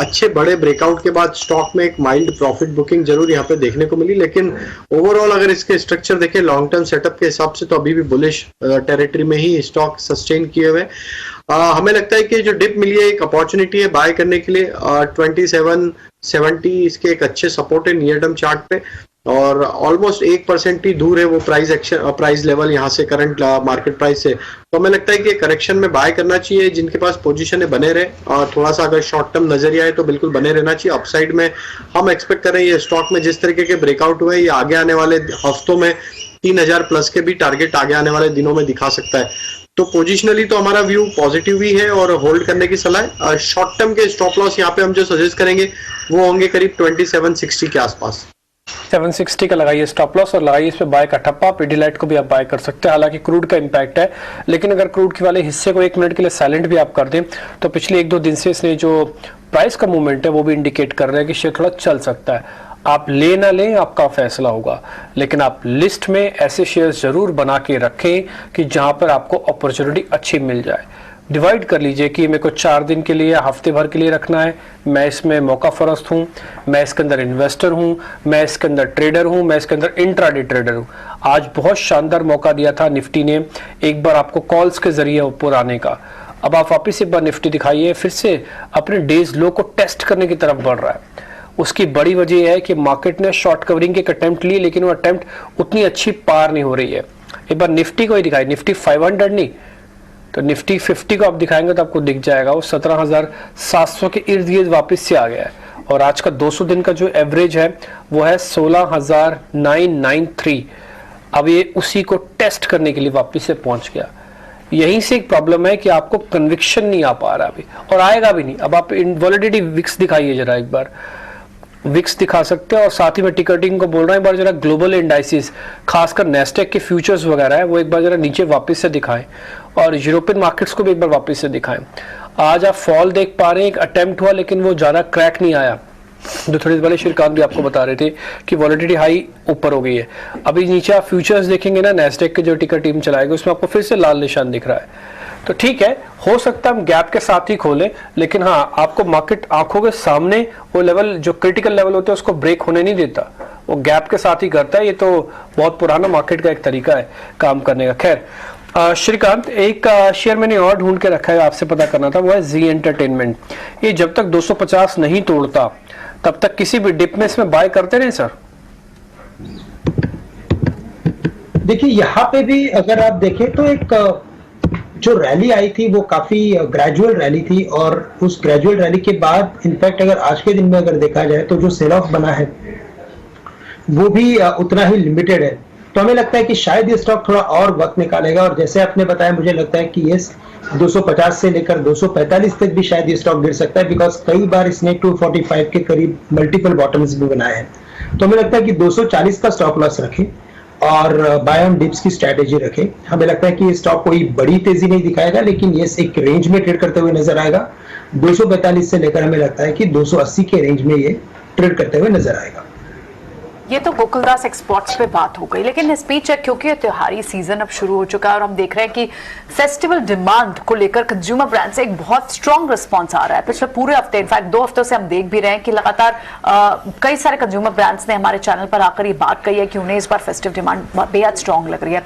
अच्छे बड़े ब्रेकआउट के बाद स्टॉक में एक माइल्ड प्रॉफिट बुकिंग जरूर यहाँ पे देखने को मिली। लेकिन ओवरऑल अगर इसके स्ट्रक्चर देखें लॉन्ग टर्म सेटअप के हिसाब से तो अभी भी बुलिश टेरिटरी में ही स्टॉक सस्टेन किए हुए। हमें लगता है कि जो डिप मिली है एक अपॉर्चुनिटी है बाय करने के लिए। 2770 इसके एक अच्छे सपोर्ट है नियर टर्म चार्ट पे, और ऑलमोस्ट 1% ही दूर है वो प्राइस लेवल यहाँ से करंट मार्केट प्राइस से। तो हमें लगता है कि करेक्शन में बाय करना चाहिए, जिनके पास पोजीशन है बने रहे, और थोड़ा सा अगर शॉर्ट टर्म नजरिया है तो बिल्कुल बने रहना चाहिए। अपसाइड में हम एक्सपेक्ट कर रहे हैं ये स्टॉक में जिस तरीके के ब्रेकआउट हुए ये आगे आने वाले हफ्तों में 3000 प्लस के भी टारगेट आगे आने वाले दिनों में दिखा सकता है। तो पोजिशनली तो हमारा व्यू पॉजिटिव ही है और होल्ड करने की सलाह है। शॉर्ट टर्म के स्टॉप लॉस यहाँ पे हम जो सजेस्ट करेंगे वो होंगे करीब 2760 के आसपास। 760 का लगाइए स्टॉप लॉस और लगाइए इस पे बाय का ठप्पा। पीडीलाइट को भी आप बाय कर सकते हैं, हालांकि क्रूड का इंपैक्ट है, लेकिन अगर क्रूड के वाले हिस्से को 1 मिनट के लिए साइलेंट भी आप कर दें तो पिछले 1-2 दिन से इसने जो प्राइस का मूवमेंट है वो भी इंडिकेट कर रहा है कि शेयर थोड़ा चल सकता है। आप ले ना लें आपका फैसला होगा, लेकिन आप लिस्ट में ऐसे शेयर्स जरूर बना के रखें कि जहां पर आपको अपॉर्चुनिटी अच्छी मिल जाए। डिवाइड कर लीजिए कि मेरे को 4 दिन के लिए हफ्ते भर के लिए रखना है, मैं इसमें मौका फरस्त हूँ, मैं इसके अंदर इन्वेस्टर हूँ, मैं इसके अंदर ट्रेडर हूँ, मैं इसके अंदर इंट्राडे ट्रेडर हूँ। आज बहुत शानदार मौका दिया था निफ्टी ने एक बार आपको कॉल्स के जरिए ऊपर आने का। अब आप वापिस एक बार निफ्टी दिखाइए, फिर से अपने डेज लो को टेस्ट करने की तरफ बढ़ रहा है। उसकी बड़ी वजह यह है कि मार्केट ने शॉर्ट कवरिंग के अटेम्प्ट लिए, लेकिन वो अटेम्प्ट उतनी अच्छी पार नहीं हो रही है। एक बार निफ्टी को ही दिखाई, निफ्टी 500 नहीं तो निफ्टी 50 को आप दिखाएंगे तो आपको दिख जाएगा वो 17,700 के इर्द गिर्द वापस से आ गया है। और आज का 200 दिन का जो एवरेज है वो है 16,993। अब ये उसी को टेस्ट करने के लिए वापस से पहुंच गया। यहीं से एक प्रॉब्लम है कि आपको कन्विक्शन नहीं आ पा रहा अभी, और आएगा भी नहीं। अब आप वॉलेटिलिटी विक्स दिखाइए जरा, एक बार विक्स दिखा सकते हैं, और साथ ही मैं टिकटिंग को बोल रहा हूं एक बार जरा ग्लोबल इंडाइसिस खासकर नेस्टेक के फ्यूचर्स वगैरह है वो एक बार जरा नीचे वापस से दिखाएं, और यूरोपियन मार्केट्स को भी एक बार वापस से दिखाएं। आज आप फॉल देख पा रहे हैं, एक अटेम्प्ट हुआ लेकिन वो ज्यादा क्रैक नहीं आया, जो थोड़ी देर पहले श्रीकांत भी आपको बता रहे थे कि वॉलेटिलिटी हाई ऊपर हो गई है। अभी नीचे आप फ्यूचर्स देखेंगे ना, नैस्डैक के जो टिकर टीम चलाएगी उसमें आपको फिर से लाल निशान दिख रहा है। तो ठीक है, हो सकता है हम गैप के साथ ही खोलें, लेकिन हाँ, आपको मार्केट आंखों के सामने वो लेवल जो क्रिटिकल लेवल होते हैं उसको ब्रेक होने नहीं देता, वो गैप के साथ ही करता है। ये तो बहुत पुराना मार्केट का एक तरीका है काम करने का। खैर श्रीकांत, एक शेयर मैंने और ढूंढ के रखा है, आपसे पता करना था, वो है जी एंटरटेनमेंट। ये जब तक 250 नहीं तोड़ता तब तक किसी भी डिप में इसमें बाय करते रहे सर? देखिए यहाँ पे भी अगर आप देखें तो एक जो रैली आई थी वो काफी ग्रेजुअल रैली थी, और उस ग्रेजुअल रैली के बाद इनफैक्ट अगर आज के दिन में अगर देखा जाए तो जो सेल ऑफ बना है वो भी उतना ही लिमिटेड है। तो हमें लगता है कि शायद ये स्टॉक थोड़ा और वक्त निकालेगा, और जैसे आपने बताया मुझे लगता है कि ये 250 से लेकर 245 तक भी शायद ये स्टॉक गिर सकता है, बिकॉज कई बार इसने 245 के करीब मल्टीपल बॉटम्स भी बनाए हैं। तो हमें लगता है कि 240 का स्टॉप लॉस रखें और बाय ऑन डिप्स की स्ट्रैटेजी रखें। हमें लगता है कि ये स्टॉक कोई बड़ी तेजी नहीं दिखाएगा, लेकिन ये एक रेंज में ट्रेड करते हुए नजर आएगा। 245 से लेकर हमें लगता है कि 280 के रेंज में ये ट्रेड करते हुए नजर आएगा। ये तो गोकुलदास एक्सपोर्ट्स पे बात हो गई, लेकिन इस बीच क्योंकि त्योहारी सीजन अब शुरू हो चुका है और हम देख रहे हैं कि फेस्टिवल डिमांड को लेकर कंज्यूमर ब्रांड से एक बहुत स्ट्रॉन्ग रिस्पांस आ रहा है। पिछले पूरे हफ्ते, इनफैक्ट 2 हफ्तों से हम देख भी रहे हैं कि लगातार कई सारे कंज्यूमर ब्रांड्स ने हमारे चैनल पर आकर ये बात कही है कि उन्हें इस बार फेस्टिव डिमांड बेहद स्ट्रॉन्ग लग रही है।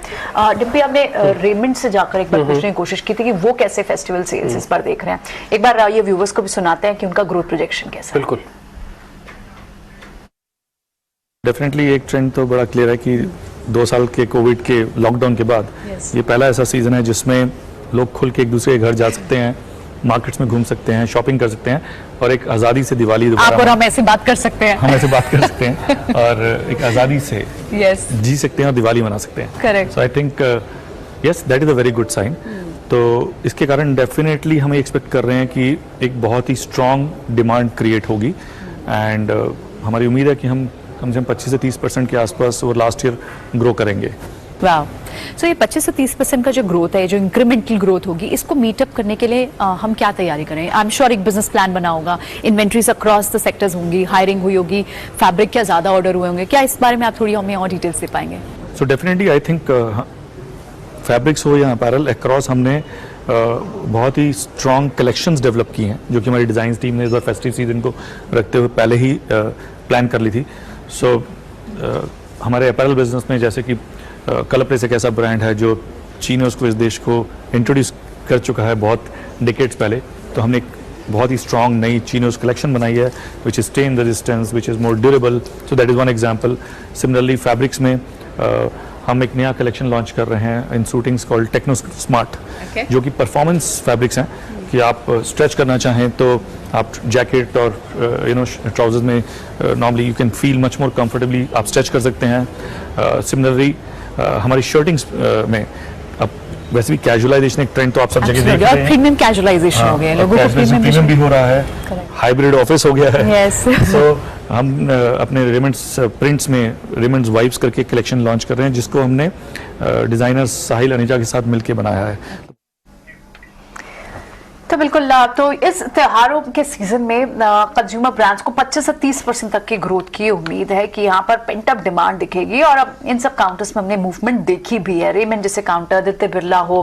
डिम्पी, हमने रेमंड से जाकर एक बार पूछने की कोशिश की थी कि वो कैसे फेस्टिवल सेल्स इस बार देख रहे हैं। एक बार ये व्यूवर्स को भी सुनाते हैं कि उनका ग्रोथ प्रोजेक्शन कैसा है। बिल्कुल, डेफिनेटली एक ट्रेंड तो बड़ा क्लियर है कि 2 साल के कोविड के लॉकडाउन के बाद ये पहला ऐसा सीजन है जिसमें लोग खुल के एक दूसरे के घर जा सकते हैं, मार्केट्स में घूम सकते हैं, शॉपिंग कर सकते हैं, और एक आज़ादी से दिवाली आप और हम ऐसे बात कर सकते हैं, हम ऐसे बात कर सकते हैं और एक आज़ादी से जी सकते हैं और दिवाली मना सकते हैं। Correct. So I think yes, that is a very good sign. तो इसके कारण डेफिनेटली हम एक्सपेक्ट कर रहे हैं कि एक बहुत ही स्ट्रॉन्ग डिमांड क्रिएट होगी, एंड हमारी उम्मीद है कि हम कम से कम 25 से 30% के आसपास ओवर लास्ट ईयर ग्रो करेंगे। वाह, सो ये 25 से 30% का जो ग्रोथ है, जो इंक्रीमेंटल ग्रोथ होगी, इसको मीटअप करने के लिए हम क्या तैयारी करें? आई एम श्योर एक बिजनेस प्लान बना होगा, इन्वेंट्रीज अक्रॉस द सेक्टर्स होंगी, हायरिंग हुई होगी, फैब्रिक क्या ज़्यादा ऑर्डर हुए होंगे, क्या इस बारे में आप थोड़ी हमें और डिटेल्स दे पाएंगे? So definitely I think fabrics हो या अपैरल, अक्रॉस हमने बहुत ही स्ट्रॉन्ग कलेक्शंस डेवलप की हैं, जो कि हमारी डिज़ाइन टीम ने इस बार फेस्टिव सीजन को रखते हुए पहले ही प्लान कर ली थी। सो हमारे अपैरल बिजनेस में जैसे कि कलरप्रेस एक ऐसा ब्रांड है जो चीनोज को इस देश को इंट्रोड्यूस कर चुका है बहुत डिकेड्स पहले, तो हमने एक बहुत ही स्ट्रॉन्ग नई चीनोज कलेक्शन बनाई है which is stain resistance, which is more durable. So that is one example. Similarly fabrics में हम एक नया कलेक्शन लॉन्च कर रहे हैं in suitings called Techno Smart, जो कि परफॉर्मेंस फैब्रिक्स हैं कि आप स्ट्रेच करना चाहें तो आप जैकेट और ट्राउजर्स में normally you can feel much more comfortably आप स्ट्रेच कर सकते हैं। सिमिलरली हमारी शर्टिंग्स में अब वैसे भी कैजुअलाइजेशन एक ट्रेंड तो आप सब जगह देख रहे हैं, प्रीमियम कैजुअलाइजेशन हो गया, लोगों को प्रीमियम भी हो रहा है, हाइब्रिड ऑफिस हो गया है। सो हम अपने रेमंड्स प्रिंट्स में रेमंड्स वाइब्स करके कलेक्शन लॉन्च कर रहे हैं, जिसको हमने डिजाइनर साहिल अनीजा के साथ मिलकर बनाया है। तो बिल्कुल, तो इस त्योहारों के सीजन में कंज्यूमर ब्रांड्स को 25 से 30% तक की ग्रोथ की उम्मीद है कि यहाँ पर पेंटअप डिमांड दिखेगी, और अब इन सब काउंटर्स में हमने मूवमेंट देखी भी है। रेमंड जैसे काउंटर, आदित्य बिरला हो,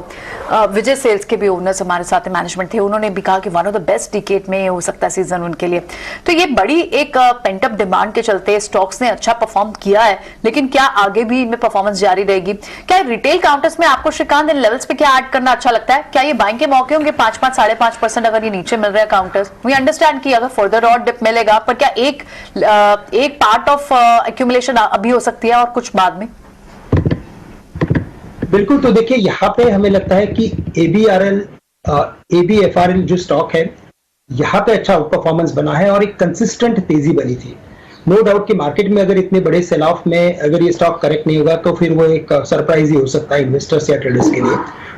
विजय सेल्स के भी ओनर्स हमारे साथ मैनेजमेंट थे, उन्होंने भी कहा कि one of the best decade में हो सकता है सीजन उनके लिए। तो ये बड़ी एक पेंटअप डिमांड के चलते स्टॉक्स ने अच्छा परफॉर्म किया है, लेकिन क्या आगे भी इनमें परफॉर्मेंस जारी रहेगी? क्या रिटेल काउंटर्स में आपको श्रीकांत इन लेवल्स पे क्या ऐड करना अच्छा लगता है? क्या ये बाइंग के मौके होंगे 5-5, 5.5% अगर ये नीचे मिल रहे हैं काउंटर्स? वी अंडरस्टैंड कि अगर फर्दर और डिप मिलेगा, पर क्या एक पार्ट ऑफ एक्यूमुलेशन अभी हो सकती है और कुछ बाद में? बिल्कुल, तो देखिए यहाँ पे हमें लगता है कि ABFRL जो स्टॉक है यहाँ पे अच्छा परफॉर्मेंस बना है और एक कंसिस्टेंट तेजी बनी थी। नो डाउट कि मार्केट में अगर इतने बड़े सेल ऑफ में अगर ये स्टॉक करेक्ट नहीं होगा तो फिर वो एक सरप्राइज ही हो सकता है इन्वेस्टर्स या ट्रेडर्स के लिए।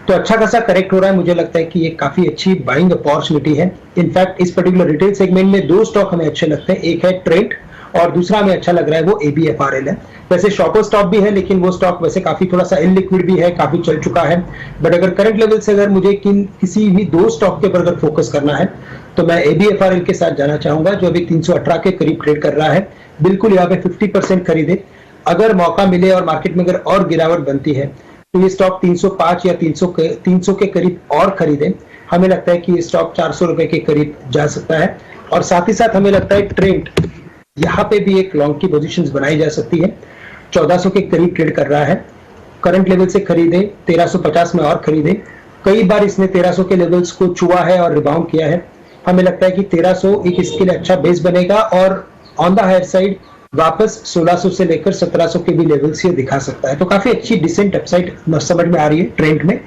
तो अच्छा खासा करेक्ट हो रहा है, मुझे लगता है कि ये काफी अच्छी बाइंग अपॉर्चुनिटी है। इनफैक्ट इस पर्टिकुलर रिटेल सेगमेंट में 2 स्टॉक हमें अच्छे लगते हैं, एक है ट्रेंट और दूसरा हमें अच्छा लग रहा है वो ABFRL है। वैसे शॉपर स्टॉक भी है, लेकिन वो स्टॉक वैसे काफी थोड़ा सा इनलिक्विड भी है, काफी चल चुका है। बट अगर करंट लेवल से अगर मुझे किसी भी 2 स्टॉक के ऊपर अगर फोकस करना है तो मैं ABFRL के साथ जाना चाहूंगा, जो अभी 318 के करीब ट्रेड कर रहा है। बिल्कुल यहाँ पे 50% खरीदे, अगर मौका मिले और मार्केट में अगर और गिरावट बनती है तो ये स्टॉक 305 या 300 के करीब और खरीदे। हमें लगता है कि ये स्टॉक 400 रुपए के करीब जा सकता है। और साथ ही साथ हमें लगता है ट्रेंड यहाँ पे भी एक लॉन्ग की पोजीशंस बनाई जा सकती है। 1400 के करीब ट्रेड कर रहा है, करंट लेवल से खरीदे, 1350 में और खरीदे। कई बार इसने 1300 के लेवल्स को छुआ है और रिबाउंड किया है। हमें लगता है कि 1300 एक इसके लिए अच्छा बेस बनेगा और ऑन द हायर साइड वापस 1600 से लेकर 1700 के भी लेवल्स ये दिखा सकता है। तो काफी अच्छी डिसेंट अपसाइड समझ में आ रही है ट्रेंड में।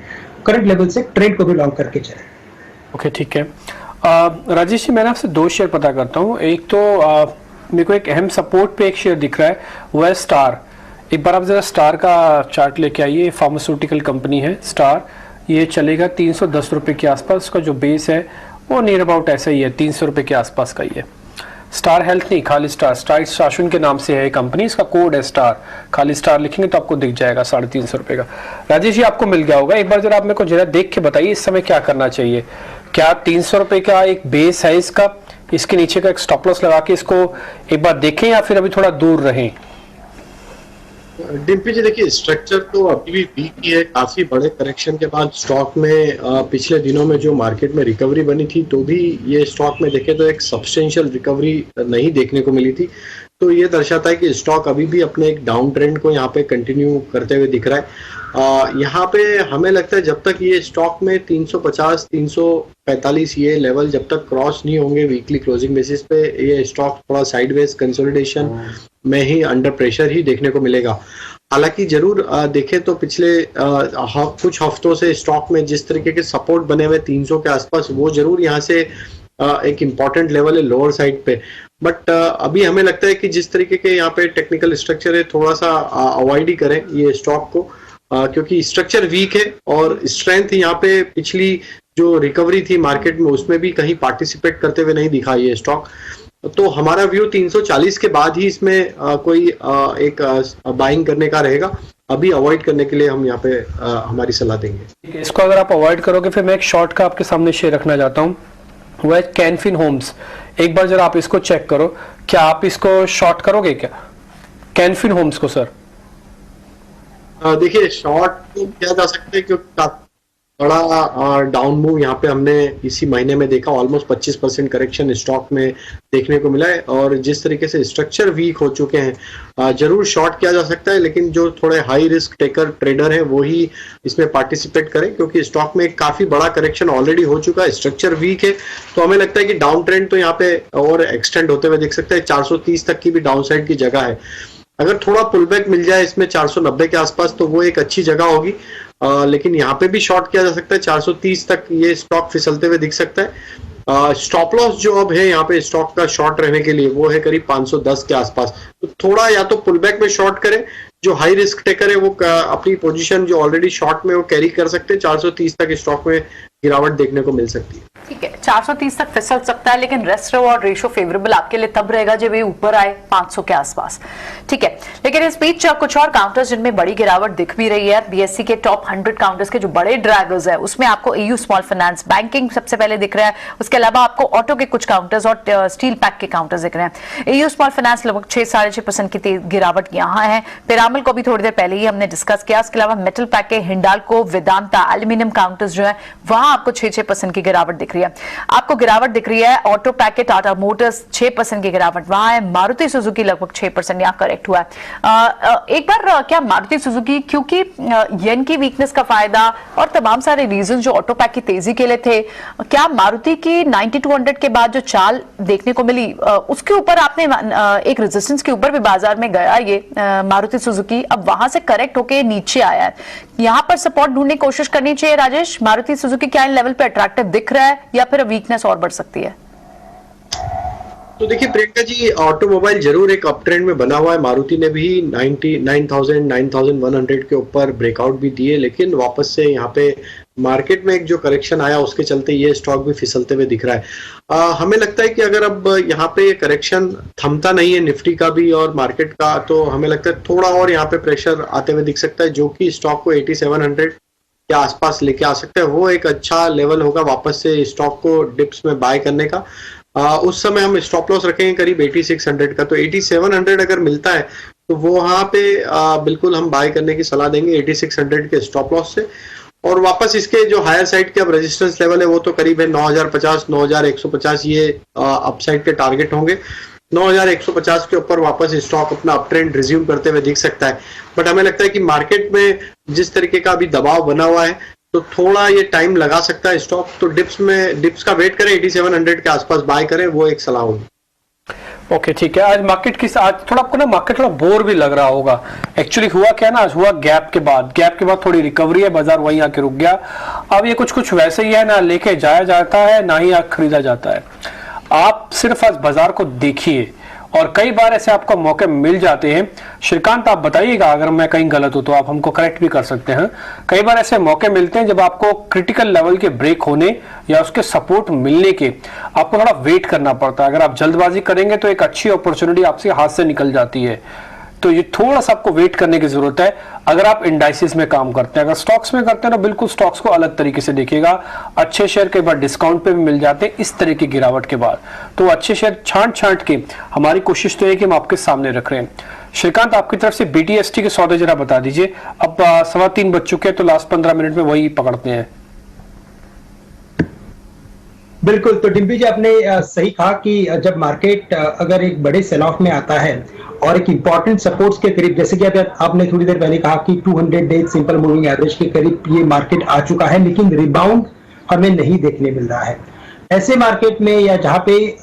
करंट लेवल से ट्रेंड को भी लॉन्ग करके चले। ओके, ठीक है। राजेश जी, मैंने आपसे 2 शेयर पता करता हूँ। एक तो मेरे को एक अहम सपोर्ट पे एक शेयर दिख रहा है, वो है स्टार। एक बार आप जरा स्टार का चार्ट लेके आइए। फार्मास्यूटिकल कंपनी है स्टार, ये चलेगा 310 रुपए के आसपास। उसका जो बेस है वो नियर अबाउट ऐसा ही है, 300 रुपए के आसपास का ही है। स्टार हेल्थ नहीं, खाली स्टार, स्टार शासन के नाम से है कंपनी, इसका कोड है स्टार। खाली स्टार लिखेंगे तो आपको दिख जाएगा 350 रुपए का। राजेश जी, आपको मिल गया होगा। एक बार जरा आप मेरे को जरा देख के बताइए इस समय क्या करना चाहिए। क्या 300 रुपए का एक बेस है इसका, इसके नीचे का एक स्टॉप लॉस लगा के इसको एक बार देखें या फिर अभी थोड़ा दूर रहें? डिम्पी जी, देखिए स्ट्रक्चर तो अभी भी वीक ही है। काफी बड़े करेक्शन के बाद स्टॉक में पिछले दिनों में जो मार्केट में रिकवरी बनी थी, तो भी ये स्टॉक में देखें तो एक सब्सटेंशियल रिकवरी नहीं देखने को मिली थी। तो ये दर्शाता है कि स्टॉक अभी भी अपने एक डाउन ट्रेंड को यहाँ पे कंटिन्यू करते हुए दिख रहा है। यहाँ पे हमें लगता है जब तक ये स्टॉक में 350 345 ये लेवल जब तक क्रॉस नहीं होंगे वीकली क्लोजिंग बेसिस पे, ये स्टॉक थोड़ा साइडवेज कंसोलिडेशन में ही अंडर प्रेशर ही देखने को मिलेगा। हालांकि जरूर देखें तो पिछले कुछ हफ्तों से स्टॉक में जिस तरीके के सपोर्ट बने हुए 300 के आसपास, वो जरूर यहाँ से एक इम्पॉर्टेंट लेवल है लोअर साइड पे। बट अभी हमें लगता है कि जिस तरीके के यहाँ पे टेक्निकल स्ट्रक्चर है, थोड़ा सा अवॉइड ही करें ये स्टॉक को, क्योंकि स्ट्रक्चर वीक है और स्ट्रेंथ यहाँ पे पिछली जो रिकवरी थी मार्केट में उसमें भी कहीं पार्टिसिपेट करते हुए नहीं दिखा ये स्टॉक। तो हमारा व्यू 340 के बाद ही इसमें कोई एक बाइंग करने का रहेगा। अभी अवॉइड करने के लिए हम यहाँ पे हमारी सलाह देंगे। इसको अगर आप अवॉइड करोगे फिर मैं एक शॉर्ट का आपके सामने शेयर रखना चाहता हूँ, वो है कैनफिन होम्स। एक बार जरा आप इसको चेक करो, क्या आप इसको शॉर्ट करोगे क्या कैनफिन होम्स को? सर देखिए शॉर्ट तो किया जा सकता है क्योंकि बड़ा डाउन मूव यहाँ पे हमने इसी महीने में देखा। ऑलमोस्ट 25% करेक्शन स्टॉक में देखने को मिला है और जिस तरीके से स्ट्रक्चर वीक हो चुके हैं, जरूर शॉर्ट किया जा सकता है, लेकिन जो थोड़े हाई रिस्क टेकर ट्रेडर हैं वो ही इसमें पार्टिसिपेट करें, क्योंकि स्टॉक में काफी बड़ा करेक्शन ऑलरेडी हो चुका है, स्ट्रक्चर वीक है। तो हमें लगता है कि डाउन ट्रेंड तो यहाँ पे और एक्सटेंड होते हुए दिख सकता है। 430 तक की भी डाउन साइड की जगह है। अगर थोड़ा पुल बैक मिल जाए इसमें 490 के आसपास तो वो एक अच्छी जगह होगी। लेकिन यहाँ पे भी शॉर्ट किया जा सकता है। 430 तक ये स्टॉक फिसलते हुए दिख सकता है। स्टॉप लॉस जो अब है यहाँ पे स्टॉक का शॉर्ट रहने के लिए वो है करीब 510 के आसपास। तो थोड़ा या तो पुल बैक में शॉर्ट करें, जो हाई रिस्क टेकर है वो अपनी पोजीशन जो ऑलरेडी शॉर्ट में वो कैरी कर सकते हैं। 430 तक स्टॉक में गिरावट देखने को मिल सकती है। ठीक है, 430 तक फिसल सकता है, लेकिन रिस्क रिवॉर्ड रेशो फेवरेबल आपके लिए तब रहेगा जब ये ऊपर आए 500 के आसपास। ठीक है, लेकिन इस बीच कुछ और काउंटर्स जिनमें बड़ी गिरावट दिख भी रही है। बीएससी के टॉप 100 काउंटर्स के जो बड़े ड्रैगर्स है उसमें आपको एयू स्मॉल फाइनेंस बैंकिंग सबसे पहले दिख रहा है। उसके अलावा आपको ऑटो के कुछ काउंटर्स और स्टील पैक के काउंटर्स दिख रहे हैं। एयू स्मॉल फाइनेंस लगभग 6-6.5% की गिरावट यहाँ है। पिरामिल को भी थोड़ी देर पहले ही हमने डिस्कस किया। इसके अलावा मेटल पैक के हिंडाल्को, वेदांता, एल्यूमिनियम काउंटर्स जो है वहां आपको 6% की गिरावट दिख रही है। आपको गिरावट दिख रही है ऑटो पैक के टाटा मोटर्स 6% की गिरावट वहां है। मारुति सुजुकी लगभग 6% यहां करेक्ट हुआ है। एक बार क्या मारुति सुजुकी, क्योंकि येन की वीकनेस का फायदा और तमाम सारे रीजन जो ऑटो पैक की तेजी के लिए थे, क्या मारुति की 9200 के बाद जो चाल देखने को मिली उसके ऊपर आपने एक रेजिस्टेंस के ऊपर भी बाजार में गया ये मारुति सुजुकी, अब वहां से करेक्ट होके नीचे आया है। यहां पर सपोर्ट ढूंढने की कोशिश करनी चाहिए राजेश। मारुति सुजुकी क्या इन लेवल पे अट्रैक्टिव दिख रहा है या फिर वीकनेस और बढ़ सकती है? तो देखिए प्रियंका जी, ऑटोमोबाइल जरूर एक अप ट्रेंड में बना हुआ है। मारुति ने भी 99,000 9,100 के ऊपर ब्रेकआउट भी दिए, लेकिन वापस से यहाँ पे मार्केट में एक जो करेक्शन आया उसके चलते ये स्टॉक भी फिसलते हुए दिख रहा है। हमें लगता है कि अगर अब यहाँ पे करेक्शन थमता नहीं है निफ्टी का भी और मार्केट का, तो हमें लगता है थोड़ा और यहाँ पे प्रेशर आते हुए दिख सकता है, जो कि स्टॉक को 8700 के आसपास लेके आ सकते हैं। वो एक अच्छा लेवल होगा वापस से स्टॉक को डिप्स में बाय करने का। उस समय हम स्टॉप लॉस रखेंगे करीब 8600 का, तो 8700 अगर मिलता है तो वो वहां पे बिल्कुल हम बाय करने की सलाह देंगे 8600 के स्टॉप लॉस से। और वापस इसके जो हायर साइड के अब रेजिस्टेंस लेवल है वो तो करीब है 9050 9150, ये अपसाइड के टारगेट होंगे। 9150 के ऊपर वापस स्टॉक अपना अप ट्रेंड रिज्यूम करते हुए दिख सकता है। बट हमें लगता है कि मार्केट में जिस तरीके का अभी दबाव बना हुआ है तो थोड़ा ये टाइम लगा सकता है स्टॉक, तो डिप्स का वेट करें, 8700 के आसपास बाय करें, वो एक सलाह होगी। ओके ठीक है। आज मार्केट की आज थोड़ा आपको ना मार्केट थोड़ा बोर भी लग रहा होगा। एक्चुअली हुआ क्या ना, आज हुआ गैप के बाद थोड़ी रिकवरी है, बाजार वहीं आके रुक गया। अब ये कुछ वैसे ही है, ना लेके जाया जाता है ना ही खरीदा जाता है। आप सिर्फ आज बाजार को देखिए और कई बार ऐसे आपको मौके मिल जाते हैं। श्रीकांत आप बताइएगा अगर मैं कहीं गलत हूं तो आप हमको करेक्ट भी कर सकते हैं। कई बार ऐसे मौके मिलते हैं जब आपको क्रिटिकल लेवल के ब्रेक होने या उसके सपोर्ट मिलने के आपको थोड़ा वेट करना पड़ता है। अगर आप जल्दबाजी करेंगे तो एक अच्छी अपॉर्चुनिटी आपसे हाथ से निकल जाती है, तो ये थोड़ा सा आपको वेट करने की जरूरत है। अगर आप इंडाइसिस में काम करते हैं, अगर स्टॉक्स में करते हैं तो बिल्कुल स्टॉक्स को अलग तरीके से देखिएगा। अच्छे शेयर कई बार डिस्काउंट पे भी मिल जाते हैं इस तरह की गिरावट के बाद, तो अच्छे शेयर छांट के हमारी कोशिश तो है कि हम आपके सामने रख रहे हैं। श्रीकांत आपकी तरफ से BTST के सौदे जरा बता दीजिए। अब 3:15 बज चुके हैं तो लास्ट 15 मिनट में वही पकड़ते हैं। बिल्कुल, तो डिम्पी जी आपने सही कहा कि जब मार्केट अगर एक बड़े सेल ऑफ में आता है और एक इंपॉर्टेंट सपोर्ट्स के करीब, जैसे कि आपने थोड़ी देर पहले कहा कि 200 डेज सिंपल मूविंग एवरेज के करीब ये मार्केट आ चुका है, लेकिन रिबाउंड हमें नहीं देखने मिल रहा है। ऐसे मार्केट में या जहां पे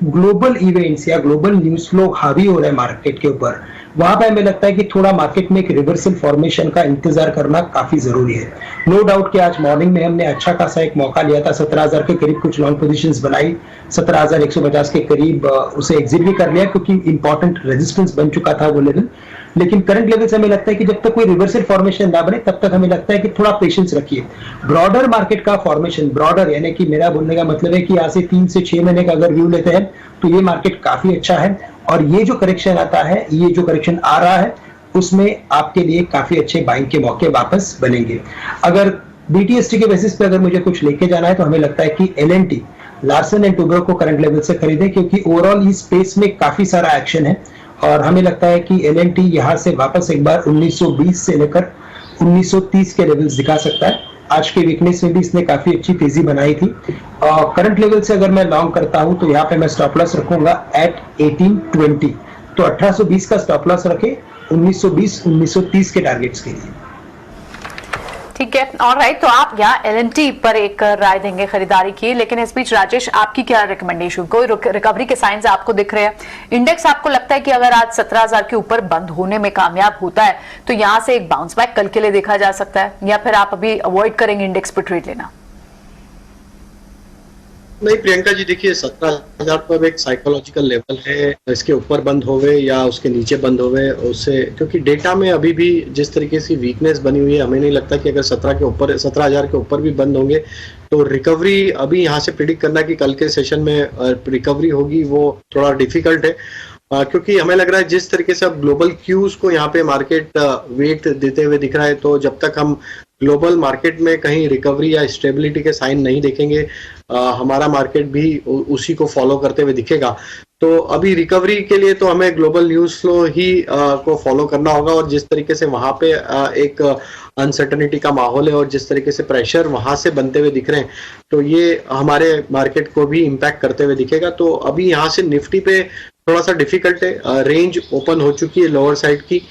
ग्लोबल इवेंट्स या ग्लोबल न्यूज फ्लो हावी हो रहा है मार्केट के ऊपर, वहां पे हमें लगता है कि थोड़ा मार्केट में एक रिवर्सल फॉर्मेशन का इंतजार करना काफी जरूरी है। नो डाउट कि आज मॉर्निंग में हमने अच्छा खासा एक मौका लिया था, 17,000 के करीब कुछ लॉन्ग पोजीशंस बनाई, 17,150 के करीब उसे एग्जिट भी कर लिया क्योंकि इंपॉर्टेंट रेजिस्टेंस बन चुका था वो लेवल। लेकिन करंट लेवल से हमें लगता है कि जब तक कोई रिवर्सल फॉर्मेशन ना बने तब तक हमें लगता है कि थोड़ा पेशेंस रखिए। ब्रॉडर मार्केट का फॉर्मेशन, ब्रॉडर यानी कि मेरा बोलने का मतलब है कि यहाँ से 3 से 6 महीने का अगर व्यू लेते हैं तो ये मार्केट काफी अच्छा है, और ये जो करेक्शन आता है, ये जो करेक्शन आ रहा है उसमें आपके लिए काफी अच्छे बाइंग के मौके वापस बनेंगे। अगर BTST के बेसिस पे अगर मुझे कुछ लेके जाना है तो हमें लगता है कि L&T, लार्सन एंड टुब्रो को करंट लेवल से खरीदें, क्योंकि ओवरऑल इस स्पेस में काफी सारा एक्शन है और हमें लगता है कि L&T यहां से वापस एक बार 1920 से लेकर 1930 के लेवल्स दिखा सकता है। आज के वीकनेस में भी इसने काफी अच्छी तेजी बनाई थी। करंट लेवल से अगर मैं लॉन्ग करता हूं तो यहाँ पे मैं स्टॉप लॉस रखूंगा एट 1820, तो 1820 का स्टॉप लॉस रखे 1920 1930 के टारगेट्स के लिए। ठीक है, ऑलराइट। तो आप यहाँ L&T पर एक राय देंगे खरीदारी की, लेकिन इस बीच राजेश आपकी क्या रिकमेंडेशन, कोई रिकवरी के साइंस आपको दिख रहे हैं? इंडेक्स आपको लगता है कि अगर आज 17,000 के ऊपर बंद होने में कामयाब होता है तो यहाँ से एक बाउंस बैक कल के लिए देखा जा सकता है, या फिर आप अभी अवॉइड करेंगे इंडेक्स पर ट्रेड लेना? नहीं प्रियंका जी, देखिए 17,000 पर एक साइकोलॉजिकल लेवल है, इसके ऊपर बंद होवे या उसके नीचे बंद होवे उससे, क्योंकि डेटा में अभी भी जिस तरीके से वीकनेस बनी हुई है, हमें नहीं लगता कि अगर 17,000 के ऊपर भी बंद होंगे तो रिकवरी अभी यहाँ से प्रिडिक्ट करना कि कल के सेशन में रिकवरी होगी वो थोड़ा डिफिकल्ट है, क्योंकि हमें लग रहा है जिस तरीके से अब ग्लोबल क्यूज को यहाँ पे मार्केट वेट देते हुए दिख रहा है, तो जब तक हम ग्लोबल मार्केट में कहीं रिकवरी या स्टेबिलिटी के साइन नहीं देखेंगे, हमारा मार्केट भी उसी को फॉलो करते हुए दिखेगा। तो अभी रिकवरी के लिए तो हमें ग्लोबल न्यूज फ्लो ही को फॉलो करना होगा, और जिस तरीके से वहां पे एक अनसर्टनिटी का माहौल है और जिस तरीके से प्रेशर वहां से बनते हुए दिख रहे हैं, तो ये हमारे मार्केट को भी इम्पैक्ट करते हुए दिखेगा। तो अभी यहाँ से निफ्टी पे थोड़ा सा डिफिकल्ट है, रेंज ओपन हो चुकी है लोअर साइड की,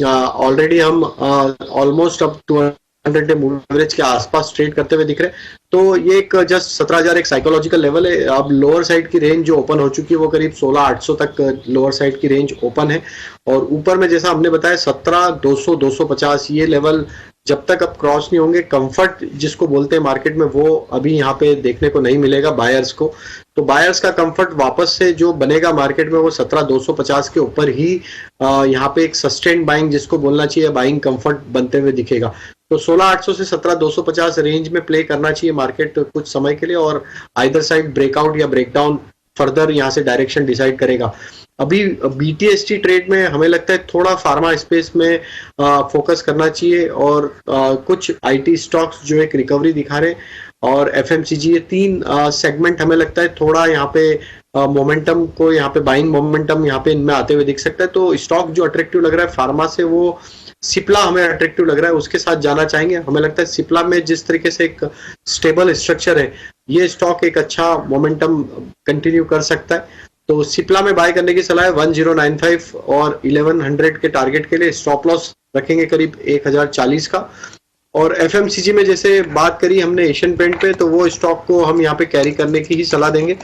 ऑलरेडी हम ऑलमोस्ट अब 200 डे मूविंग एवरेज के आसपास ट्रेड करते हुए दिख रहे हैं, तो ये एक जस्ट 17,000 एक साइकोलॉजिकल लेवल है। अब लोअर साइड की रेंज जो ओपन हो चुकी है वो करीब 16,800 तक लोअर साइड की रेंज ओपन है, और ऊपर में जैसा हमने बताया 17,200 250 ये लेवल जब तक अब क्रॉस नहीं होंगे, कंफर्ट जिसको बोलते हैं मार्केट में, वो अभी यहाँ पे देखने को नहीं मिलेगा बायर्स को। तो बायर्स का कंफर्ट वापस से जो बनेगा मार्केट में वो 17,250 के ऊपर ही यहाँ पे एक सस्टेन्ड बाइंग जिसको बोलना चाहिए, बाइंग कंफर्ट बनते हुए दिखेगा। तो 16,800 से 17,250 रेंज में प्ले करना चाहिए मार्केट कुछ समय के लिए, और आइदर साइड ब्रेकआउट या ब्रेकडाउन फर्दर यहाँ से डायरेक्शन डिसाइड करेगा। अभी BTST ट्रेड में हमें लगता है थोड़ा फार्मा स्पेस में फोकस करना चाहिए, और कुछ IT स्टॉक्स जो एक रिकवरी दिखा रहे हैं और FMCG, ये 3 सेगमेंट हमें लगता है थोड़ा यहाँ पे मोमेंटम को, यहाँ पे बाइंग मोमेंटम यहाँ पे इनमें आते हुए दिख सकता है। तो स्टॉक जो अट्रैक्टिव लग रहा है फार्मा से, वो सिप्ला हमें अट्रैक्टिव लग रहा है, उसके साथ जाना चाहेंगे। हमें लगता है सिप्ला में जिस तरीके से एक स्टेबल स्ट्रक्चर है, ये स्टॉक एक अच्छा मोमेंटम कंटिन्यू कर सकता है। तो सिप्ला में बाय करने की सलाह है 1095 और 1100 के टारगेट के लिए। स्टॉप लॉस रखेंगे करीब 1040 का। और FMCG में जैसे बात करी हमने एशियन पेंट पे, तो वो स्टॉक को हम यहाँ पे कैरी करने की ही सलाह देंगे।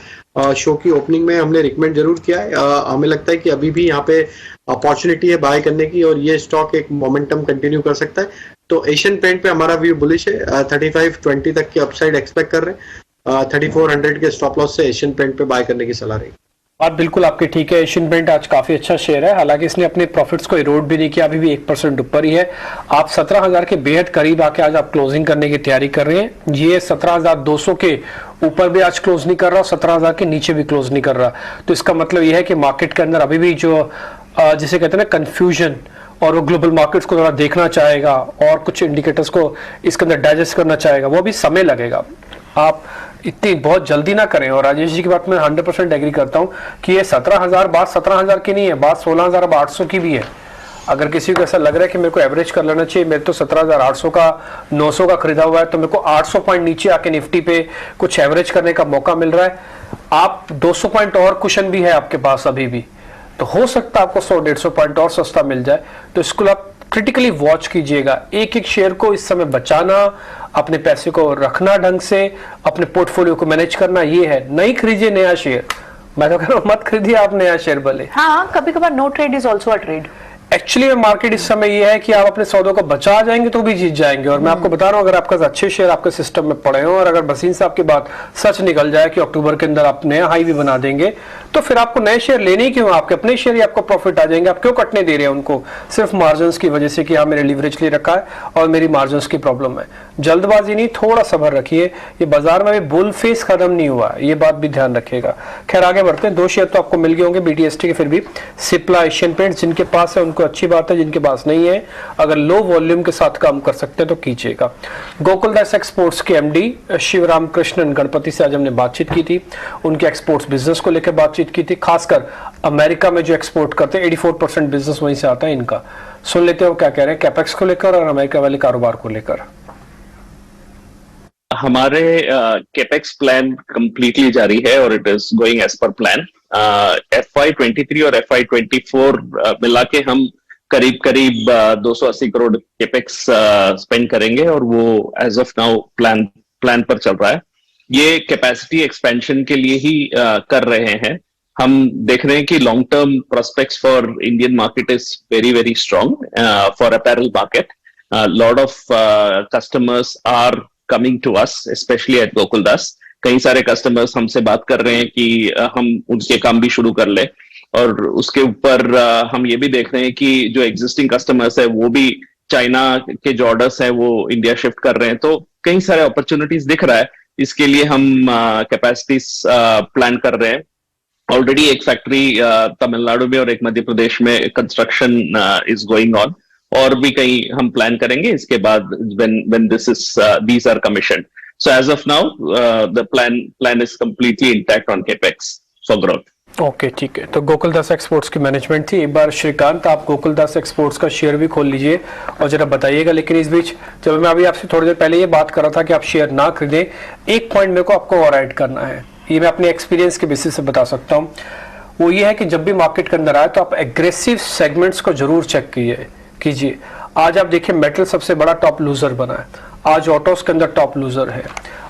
शो की ओपनिंग में हमने रिकमेंड जरूर किया है। हमें लगता है कि अभी भी यहाँ पे अपॉर्चुनिटी है बाय करने की, और ये स्टॉक एक मोमेंटम कंटिन्यू कर सकता है। तो एशियन पेंट पे हमारा व्यू बुलिश है। 3520 तक की अपसाइड एक्सपेक्ट कर रहे हैं। 3400 के स्टॉप लॉस से एशियन पेंट पे बाय करने की सलाह रहेगी। बात बिल्कुल आपकी ठीक है। एशियन पेंट आज काफी अच्छा शेयर है, हालांकि इसने अपने प्रॉफिट्स को इरोड भी नहीं किया, अभी भी 1% ऊपर ही है। आप 17,000 के बेहद करीब आके आज आप क्लोजिंग करने की तैयारी कर रहे हैं। ये 17,200 के ऊपर भी आज क्लोज नहीं कर रहा, 17,000 के नीचे भी क्लोज नहीं कर रहा। तो इसका मतलब यह है कि मार्केट के अंदर अभी भी जो जिसे कहते हैं ना कंफ्यूजन, और वो ग्लोबल मार्केट्स को थोड़ा देखना चाहेगा और कुछ इंडिकेटर्स को इसके अंदर डाइजेस्ट करना चाहेगा, वो भी समय लगेगा। आप इतनी बहुत जल्दी ना करें। और राजेश जी की बात मैं 100% एग्री करता हूं कि ये 17,000 बात 17,000 की नहीं है, बात 16,800 की भी है। अगर किसी को ऐसा लग रहा है कि मेरे को एवरेज कर लेना चाहिए, मेरे तो 17,800 का 900 का खरीदा हुआ है, तो मेरे को 800 पॉइंट नीचे आके निफ्टी पे कुछ एवरेज करने का मौका मिल रहा है। आप 200 पॉइंट और कुशन भी है आपके पास अभी भी, तो हो सकता है आपको 100-150 पॉइंट और सस्ता मिल जाए। तो इसको आप क्रिटिकली वॉच कीजिएगा। एक एक शेयर को इस समय बचाना, अपने पैसे को रखना ढंग से, अपने पोर्टफोलियो को मैनेज करना, ये है। नहीं खरीदिए नया शेयर, मैं तो कह रहा हूं मत खरीदिए आप नया शेयर भले। हाँ, कभी कभार no trade is also a trade. Actually market इस समय ये है कि आप अपने सौदों को बचा जाएंगे तो भी जीत जाएंगे। और मैं आपको बता रहा हूं, अगर आपके अच्छे शेयर आपके सिस्टम में पड़े हों, और अगर बसीन साहब की बात सच निकल जाए कि अक्टूबर के अंदर आप नया हाई भी बना देंगे, तो फिर आपको नए शेयर लेने ही क्यों, आपके अपने शेयर ही आपको प्रॉफिट आ जाएंगे। आप क्यों कटने दे रहे हैं उनको, सिर्फ मार्जिन की वजह से कि हाँ मेरे लीवरेज ले रखा है और मेरी मार्जिन की प्रॉब्लम है। जल्दबाजी नहीं, थोड़ा सब्र रखिए। ये बाजार में भी बुल फेस खत्म नहीं हुआ, ये बात भी ध्यान रखिएगा। खैर आगे बढ़ते हैं। 2 शेयर तो आपको मिल गए होंगे BTST के, फिर भी सिप्ला, एशियन पेंट्स, जिनके पास है उनको अच्छी बात है, जिनके पास नहीं है अगर लो वॉल्यूम के साथ काम कर सकते हैं तो कीजिएगा। गोकुलदास एक्सपोर्ट्स के MD शिवराम कृष्णन गणपति से आज हमने बातचीत की थी, उनके एक्सपोर्ट्स बिजनेस को लेकर बातचीत की थी। खासकर अमेरिका में जो एक्सपोर्ट करते हैं 84% बिजनेस वहीं से आता है इनका। सुन लेते हो क्या कह रहे हैं कैपेक्स को लेकर और अमेरिका वाले कारोबार को लेकर। हमारे कैपेक्स प्लान कंप्लीटली जारी है और it is going as per plan. FY23 और FY24 मिला के हम करीब 280 करोड़ कैपेक्स स्पेंड करेंगे, और वो एज ऑफ नाउ प्लान पर चल रहा है। ये कैपेसिटी एक्सपेंशन के लिए ही कर रहे हैं। हम देख रहे हैं कि long term prospects for Indian market is very very strong for apparel market. Lot of customers are coming to us, specially at Gokuldas. कई सारे कस्टमर्स हमसे बात कर रहे हैं कि हम उनके काम भी शुरू कर ले, और उसके ऊपर हम ये भी देख रहे हैं कि जो एग्जिस्टिंग कस्टमर्स है वो भी चाइना के जो ऑर्डर्स है वो इंडिया शिफ्ट कर रहे हैं। तो कई सारे अपॉर्चुनिटीज दिख रहा है, इसके लिए हम कैपेसिटीज प्लान कर रहे हैं। ऑलरेडी एक फैक्ट्री तमिलनाडु में और एक मध्य प्रदेश में कंस्ट्रक्शन इज गोइंग ऑन, और भी कहीं हम प्लान करेंगे इसके बाद when these are commissioned. So as of now the plan is completely intact on capex for growth. Okay ठीक है। तो गोकुलदास एक्सपोर्ट्स की मैनेजमेंट थी। एक बार श्रीकांत आप गोकुलदास एक्सपोर्ट्स का शेयर भी खोल लीजिए और जरा बताइएगा। लेकिन इस बीच जब मैं अभी आपसे थोड़ी देर पहले ये बात कर रहा था कि आप शेयर ना खरीदें, एक पॉइंट मेरे को आपको और ऐड करना है, ये मैं अपने एक्सपीरियंस के बेसिस से बता सकता हूँ। वो ये है कि जब भी मार्केट के अंदर आए तो आप एग्रेसिव सेगमेंट्स को जरूर चेक कीजिए। आज आप देखिए मेटल सबसे बड़ा टॉप लूजर बना है, आज ऑटोस के अंदर टॉप लूजर है,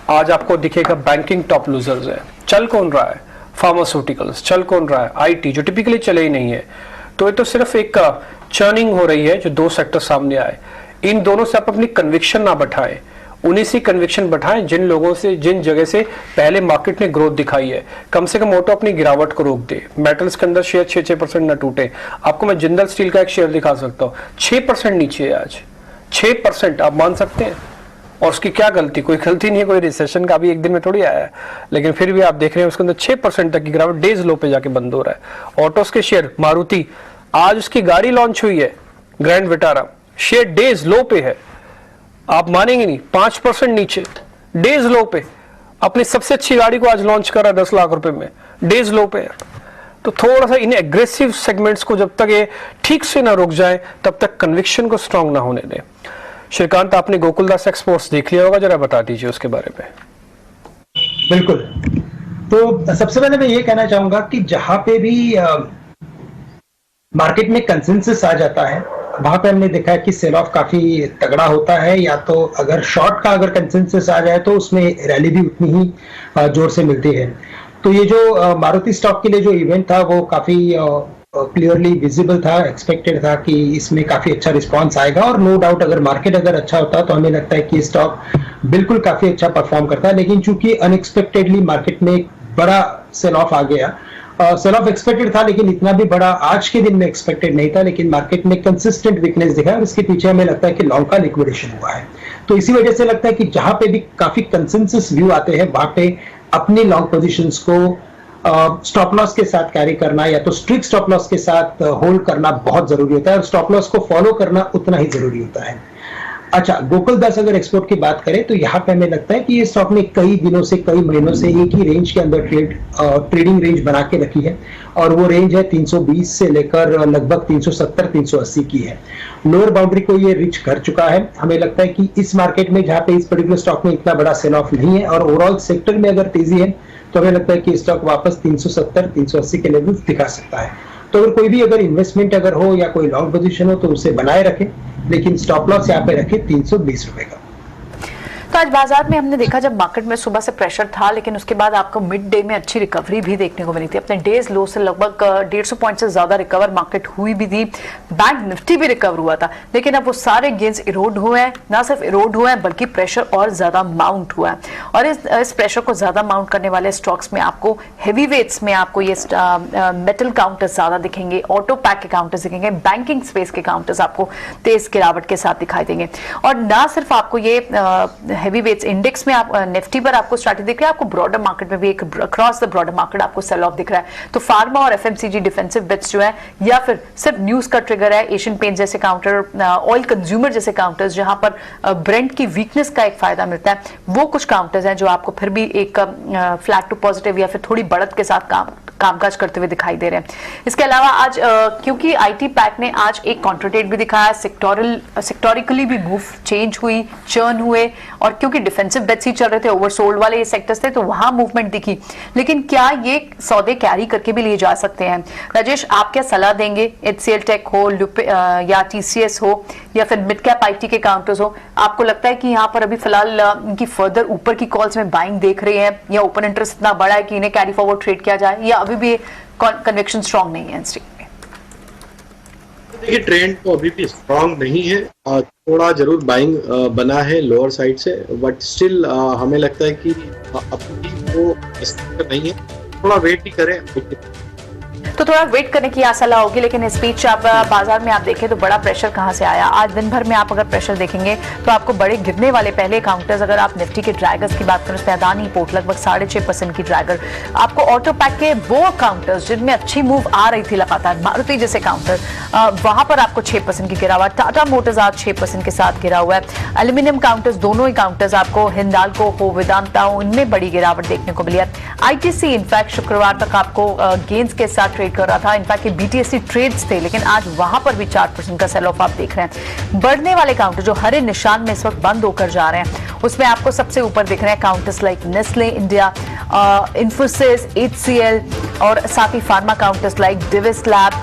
आज आपको दिखेगा बैंकिंग टॉप लूजर्स है। चल कौन रहा है? फार्मास्यूटिकल्स। चल कौन रहा है? IT, जो टिपिकली चले ही नहीं है। तो ये तो सिर्फ एक चर्निंग हो रही है जो 2 सेक्टर सामने आए। इन दोनों से आप अपनी कन्विक्शन ना बढ़ाएं, उन्हीं से कन्विक्शन बढ़ाएं जिन लोगों से, जिन जगह से पहले मार्केट ने ग्रोथ दिखाई है। कम से कम ऑटो अपनी गिरावट को रोक दे, मेटल्स के अंदर शेयर 6% ना टूटे। आपको मैं जिंदल स्टील का एक शेयर दिखा सकता हूँ, 6% नीचे है आज, 6%। आप मान सकते हैं? और उसकी क्या गलती? कोई गलती नहीं है, कोई रिसेशन का भी एक दिन में थोड़ी आया है, लेकिन फिर भी आप देख रहे हैं उसके अंदर 6% तक की गिरावट डेज लो पे जाके बंद हो रहा है। ऑटोस के शेयर, मारुति, आज उसकी गाड़ी लॉन्च हुई है ग्रैंड विटारा, शेयर डेज लो पे है, आप मानेंगे नहीं, 5% नीचे, डेज लो पे। अपनी सबसे अच्छी गाड़ी को आज लॉन्च कर रहा है 10 लाख रुपए में, डेज लो पे है। तो थोड़ा सा इन एग्रेसिव सेगमेंट्स को जब तक ये ठीक से ना रुक जाए तब तक कन्विक्शन को स्ट्रांग ना होने दें। श्रीकांत, आपने गोकुलदास एक्सपोर्ट्स देख लिया होगा, जरा बता दीजिए उसके बारे में। बिल्कुल, तो सबसे पहले मैं ये कहना चाहूंगा कि जहां पे भी मार्केट में कंसेंसस आ जाता है वहां पे हमने देखा है कि सेल ऑफ काफी तगड़ा होता है, या तो अगर शॉर्ट का अगर कंसेंसस आ जाए तो उसमें रैली भी उतनी ही जोर से मिलती है। तो ये जो मारुति स्टॉक के लिए जो इवेंट था वो काफी क्लियरली विजिबल था, एक्सपेक्टेड था कि इसमें काफी अच्छा रिस्पांस आएगा, और नो डाउट अगर मार्केट अगर अच्छा होता तो हमें लगता है कि स्टॉक बिल्कुल काफी अच्छा परफॉर्म करता है। लेकिन चूंकि अनएक्सपेक्टेडली मार्केट में एक बड़ा सेल ऑफ आ गया, सेल ऑफ एक्सपेक्टेड था लेकिन इतना भी बड़ा आज के दिन में एक्सपेक्टेड नहीं था, लेकिन मार्केट में कंसिस्टेंट वीकनेस दिखा है और इसके पीछे हमें लगता है कि लॉन्ग का लिक्विडेशन हुआ है। तो इसी वजह से लगता है कि जहां पे भी काफी कंसेंसस व्यू आते हैं वहां पे अपनी लॉन्ग पोजीशंस को स्टॉप लॉस के साथ कैरी करना या तो स्ट्रिक्ट स्टॉप लॉस के साथ होल्ड करना बहुत जरूरी होता है, और स्टॉप लॉस को फॉलो करना उतना ही जरूरी होता है। अच्छा, गोकुलदास अगर एक्सपोर्ट की बात करें तो यहाँ पे हमें लगता है कि ये स्टॉक ने कई दिनों से, कई महीनों से एक ही रेंज के अंदर ट्रेडिंग रेंज बना के रखी है, और वो रेंज है 320 से लेकर लगभग 370-380 की है। लोअर बाउंड्री को ये रीच कर चुका है। हमें लगता है कि इस मार्केट में जहाँ पे इस पर्टिकुलर स्टॉक में इतना बड़ा सेल ऑफ नहीं है और ओवरऑल सेक्टर में अगर तेजी है तो हमें लगता है कि स्टॉक वापस 370-380 के लेवल दिखा सकता है। तो अगर कोई भी अगर इन्वेस्टमेंट अगर हो या कोई लॉन्ग पोजीशन हो तो उसे बनाए रखें, लेकिन स्टॉप लॉस यहाँ पे रखें 320 रुपए का। तो आज बाजार में हमने देखा जब मार्केट में सुबह से प्रेशर था, लेकिन उसके बाद आपको मिड डे में अच्छी रिकवरी भी देखने को मिली थी। अपने डेज लो से लगभग 150 पॉइंट से ज्यादा रिकवर मार्केट हुई भी थी, बैंक निफ्टी भी रिकवर हुआ था, लेकिन अब वो सारे गेन्स इरोड हुए हैं। ना सिर्फ इरोड हुए हैं बल्कि प्रेशर और ज्यादा माउंट हुआ है, और इस प्रेशर को ज्यादा माउंट करने वाले स्टॉक्स में आपको हेवी वेट्स में आपको ये मेटल काउंटर्स ज्यादा दिखेंगे, ऑटो पैक के काउंटर्स दिखेंगे, बैंकिंग स्पेस के काउंटर्स आपको तेज गिरावट के साथ दिखाई देंगे। और ना सिर्फ आपको ये हेवी वेट्स इंडेक्स में आप निफ्टी पर आपको स्ट्रैटेजी दिख रहा है, आपको ब्रॉडर मार्केट में भी एक अक्रॉस द ब्रॉडर मार्केट आपको सेल ऑफ दिख रहा है। तो फार्मा और एफएमसीजी डिफेंसिव बेट्स जो है, या फिर सिर्फ न्यूज का ट्रिगर है, एशियन पेंट जैसे काउंटर, ऑयल कंज्यूमर जैसे काउंटर्स जहां पर ब्रेंट की वीकनेस का एक फायदा मिलता है, वो कुछ काउंटर्स हैं जो आपको फिर भी एक फ्लैट टू पॉजिटिव या फिर थोड़ी बढ़त के साथ कामकाज करते हुए दिखाई दे रहे हैं। इसके अलावा आज क्योंकि आईटी पैक ने आज एक कॉन्ट्राटेट भी दिखाया, सेक्टोरिकली भी मूव चेंज हुई, चर्न हुए, और क्योंकि डिफेंसिव बेट्स ही चल रहे थे, ओवरसोल्ड वाले ये सेक्टर्स थे, तो वहां मूवमेंट दिखी। लेकिन क्या ये सौदे कैरी करके भी लिए जा सकते हैं? राजेश, आप क्या सलाह देंगे? एचसीएल टेक हो या टीसीएस हो या फिर मिड कैप आईटी के काउंटर्स हो, आपको लगता है कि यहाँ पर अभी फिलहाल इनकी फर्दर ऊपर की कॉल्स में बाइंग देख रहे हैं, या ओपन इंटरेस्ट इतना बड़ा है कि इन्हें कैरी फॉरवर्ड ट्रेड किया जाए, या अभी भी कन्विक्शन स्ट्रांग नहीं है स्ट्रीट में? देखिए, ट्रेंड तो अभी भी स्ट्रांग नहीं है, थोड़ा जरूर बाइंग बना है लोअर साइड से, बट स्टिल हमें लगता है कि अपनी वो नहीं है, थोड़ा वेट ही करें। तो थोड़ा वेट करने की सलाह होगी। लेकिन इस बीच आप बाजार में आप देखें तो बड़ा प्रेशर कहां से आया? आज दिन भर में आप अगर प्रेशर देखेंगे तो आपको बड़े गिरने वाले पहले काउंटर्स, अगर आप निफ्टी के ड्रैगर्स की बात करें, अदानी पोर्ट लगभग 6.5% की ड्रैगर, आपको ऑटो पैक के वो काउंटर्स जिनमें अच्छी मूव आ रही थी लगातार, मारुति जैसे काउंटर, वहां पर आपको 6% की गिरावट, टाटा मोटर्स आज 6% के साथ गिरा हुआ है। एल्यूमिनियम काउंटर्स, दोनों ही काउंटर्स आपको हिंदाल्को हो, वेदांता हो, इनमें बड़ी गिरावट देखने को मिली है। आईटीसी इनफैक्ट शुक्रवार तक आपको गेन्स के साथ ट्रेड कर रहा था, इनफैक्ट बीटीएससी ट्रेड्स थे, लेकिन आज वहां पर भी 4% का सेल ऑफ आप देख रहे हैं। बढ़ने वाले काउंटर जो हरे निशान में इस वक्त बंद होकर जा रहे हैं, उसमें आपको सबसे ऊपर दिख रहे हैं counters like Nestle India, Infosys, HCL, और साथ ही pharma counters like Divi's lab.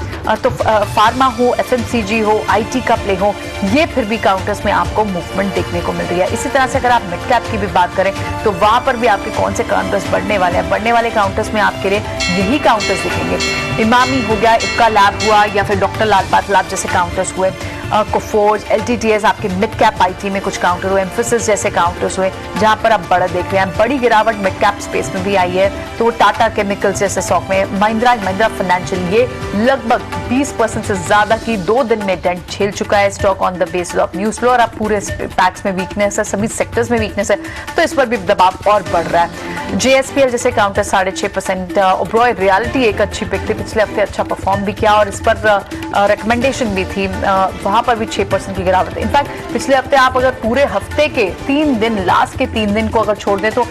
तो फार्मा हो, एफएमसीजी हो, आईटी का प्ले हो, ये फिर भी काउंटर्स में आपको मूवमेंट देखने को मिल रही है। इसी तरह से अगर आप मिड कैप की भी बात करें तो वहां पर भी आपके कौन से काउंटर्स बढ़ने वाले हैं? बढ़ने वाले काउंटर्स में आपके लिए यही काउंटर्स दिखेंगे, इमामी हो गया, इक्का लैब हुआ, या फिर डॉक्टर लाल पाथ लैब जैसे काउंटर्स हुए। कोफोर्ज, LTTS, आपके मिड कैप IT में कुछ काउंटर हुए, एम्फोसिस जैसे काउंटर्स हुए जहां पर आप बढ़त देख रहे हैं। बड़ी गिरावट मिड कैप स्पेस में भी आई है, तो वो टाटा केमिकल्स जैसे स्टॉक में, महिंद्रा फाइनेंशियल, ये लगभग 20% से ज्यादा की 2 दिन में डेंट झेल चुका है stock on the basis of news flow. और आप पूरे पैक्स में वीकनेस है, सभी सेक्टर्स में वीकनेस है, तो इस पर भी दबाव और बढ़ रहा है। JSPL जैसे काउंटर 6.5%, ओबरॉय रियलिटी एक अच्छी पिक थी, पिछले हफ्ते अच्छा परफॉर्म भी किया और इस पर रिकमेंडेशन भी थी, वहां पर भी 6% की गिरावट है। इनफैक्ट पिछले हफ्ते आप अगर पूरे हफ्ते के 3 दिन, लास्ट के 3 दिन को अगर छोड़ दें तो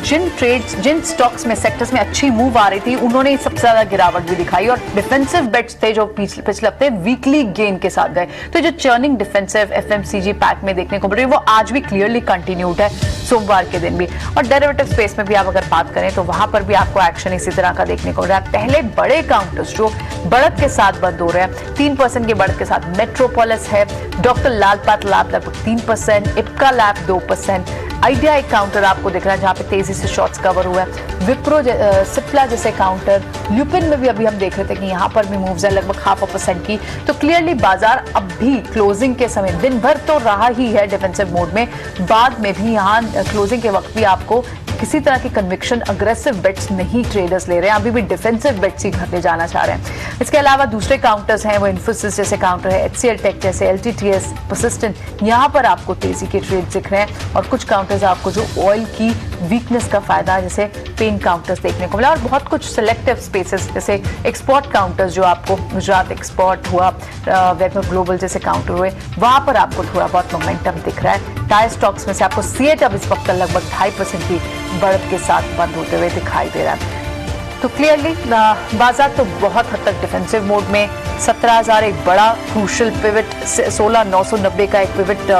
जिन स्टॉक्स में, सेक्टर्स में अच्छी मूव आ रही थी, उन्होंने सबसे ज्यादा गिरावट भी दिखाई और डिफेंसिव बेट्स थे जो पिछले हफ्ते वीकली गेन के साथ गए। तो जो चर्निंग डिफेंसिव FMCG पैक में देखने को मिल रही है वो आज भी क्लियरली कंटिन्यूड है सोमवार के दिन भी। और डेरिवेटिव स्पेस में भी आप अगर बात करें तो वहां पर भी आपको एक्शन इसी तरह का देखने को मिल रहा है। पहले बड़े काउंटर्स जो बढ़त के साथ बंद हो रहे हैं, 3% की बढ़त के साथ मेट्रोपोलिस है, डॉक्टर लाल पाथलैब लगभग 3%, इप्का लैब 2%, आइडिया एक काउंटर आपको दिख रहा है जहां पे तेजी से शॉर्ट्स कवर हुआ है, विप्रो सिप्ला जैसे काउंटर, ल्यूपिन में भी अभी हम देख रहे थे कि यहाँ पर भी मूव्स है लगभग 0.5% की। तो क्लियरली बाजार अब भी क्लोजिंग के समय, दिन भर तो रहा ही है डिफेंसिव मोड में, बाद में भी यहाँ क्लोजिंग के वक्त भी आपको किसी तरह की कन्विक्शन अग्रेसिव बेट्स नहीं ट्रेडर्स ले रहे हैं, अभी भी डिफेंसिव बेट्स ही घर ले जाना चाह रहे हैं। इसके अलावा दूसरे काउंटर्स हैं, वो इन्फोसिस जैसे काउंटर है, HCL टेक जैसे, LTTS, परसिस्टेंट, यहाँ पर आपको तेजी के ट्रेड दिख रहे हैं। और कुछ काउंटर्स आपको जो ऑयल की वीकनेस का फायदा जैसे पेन काउंटर्स देखने को मिला और बहुत कुछ सिलेक्टिव स्पेसेस जैसे एक्सपोर्ट काउंटर्स जो आपको गुजरात एक्सपोर्ट हुआ, वैभव ग्लोबल जैसे काउंटर हुए, वहां पर आपको थोड़ा बहुत मोमेंटम दिख रहा है। टायर स्टॉक्स में से आपको सीएट अब इस वक्त लगभग 2.5% की बढ़त के साथ बंद होते हुए दिखाई दे रहा है। तो क्लियरली बाजार तो बहुत हद तक डिफेंसिव मोड में, 17,000 एक बड़ा क्रूशल पिवट, 16,990 का एक पिवट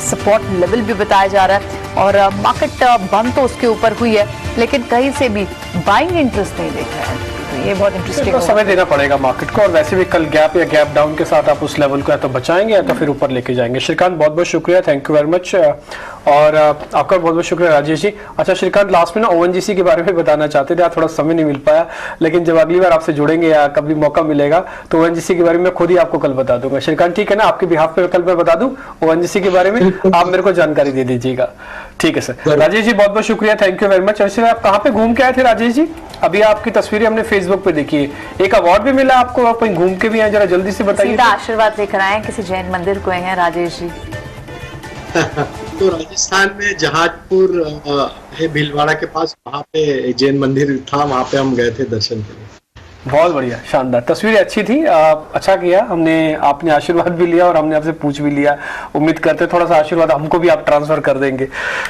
सपोर्ट लेवल भी बताया जा रहा है और मार्केट बंद तो उसके ऊपर हुई है लेकिन कहीं से भी बाइंग इंटरेस्ट नहीं देख रहे हैं। ये बहुत इंटरेस्टिंग तो समय देना पड़ेगा मार्केट को और वैसे भी कल गैप या गैप डाउन के साथ आप उस लेवल को या तो बचाएंगे या तो फिर ऊपर लेके जाएंगे। श्रीकांत बहुत बहुत शुक्रिया, थैंक यू वेरी मच और आपका बहुत बहुत शुक्रिया राजेश जी। अच्छा श्रीकांत, लास्ट में ना ONGC के बारे में बताना चाहते थे, थोड़ा समय नहीं मिल पाया, लेकिन जब अगली बार आपसे जुड़ेंगे या कभी मौका मिलेगा तो ONGC के बारे में खुद ही आपको कल बता दूंगा। श्रीकांत ठीक है ना, आपके बिहाफ पे कल मैं बता दूं ONGC के बारे में, आप मेरे को जानकारी दे दीजिएगा। ठीक है सर। राजेश जी बहुत बहुत शुक्रिया, थैंक यू वेरी मच। वैसे आप कहाँ पे घूम के आए थे राजेश जी? अभी आपकी तस्वीरें हमने फेसबुक पे देखी है, एक अवार्ड भी मिला आपको, आप कहीं घूम के भी आए, जरा जल्दी से बताइए। सीधा आशीर्वाद लेकर आए, किसी जैन मंदिर को हैं राजेश जी? तो राजस्थान में जहाजपुर है भीलवाड़ा के पास, वहाँ पे जैन मंदिर था, वहाँ पे हम गए थे दर्शन के लिए। बहुत बढ़िया, शानदार, तस्वीरें अच्छी थी, अच्छा किया हमने, आपने आशीर्वाद भी लिया और हमने आपसे पूछ भी लिया। उम्मीद करते थोड़ा सा आशीर्वाद हमको भी आप ट्रांसफर कर देंगे।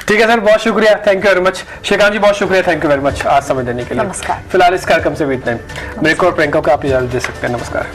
ठीक है सर, बहुत शुक्रिया, thank you very much. Srikanth ji बहुत शुक्रिया, थैंक यू वेरी मच आज समय देने के लिए। नमस्कार। फिलहाल इस कार्यक्रम से भी इतना ही, मेरे को और प्रियंका को आप इजाजत दे सकते हैं। नमस्कार।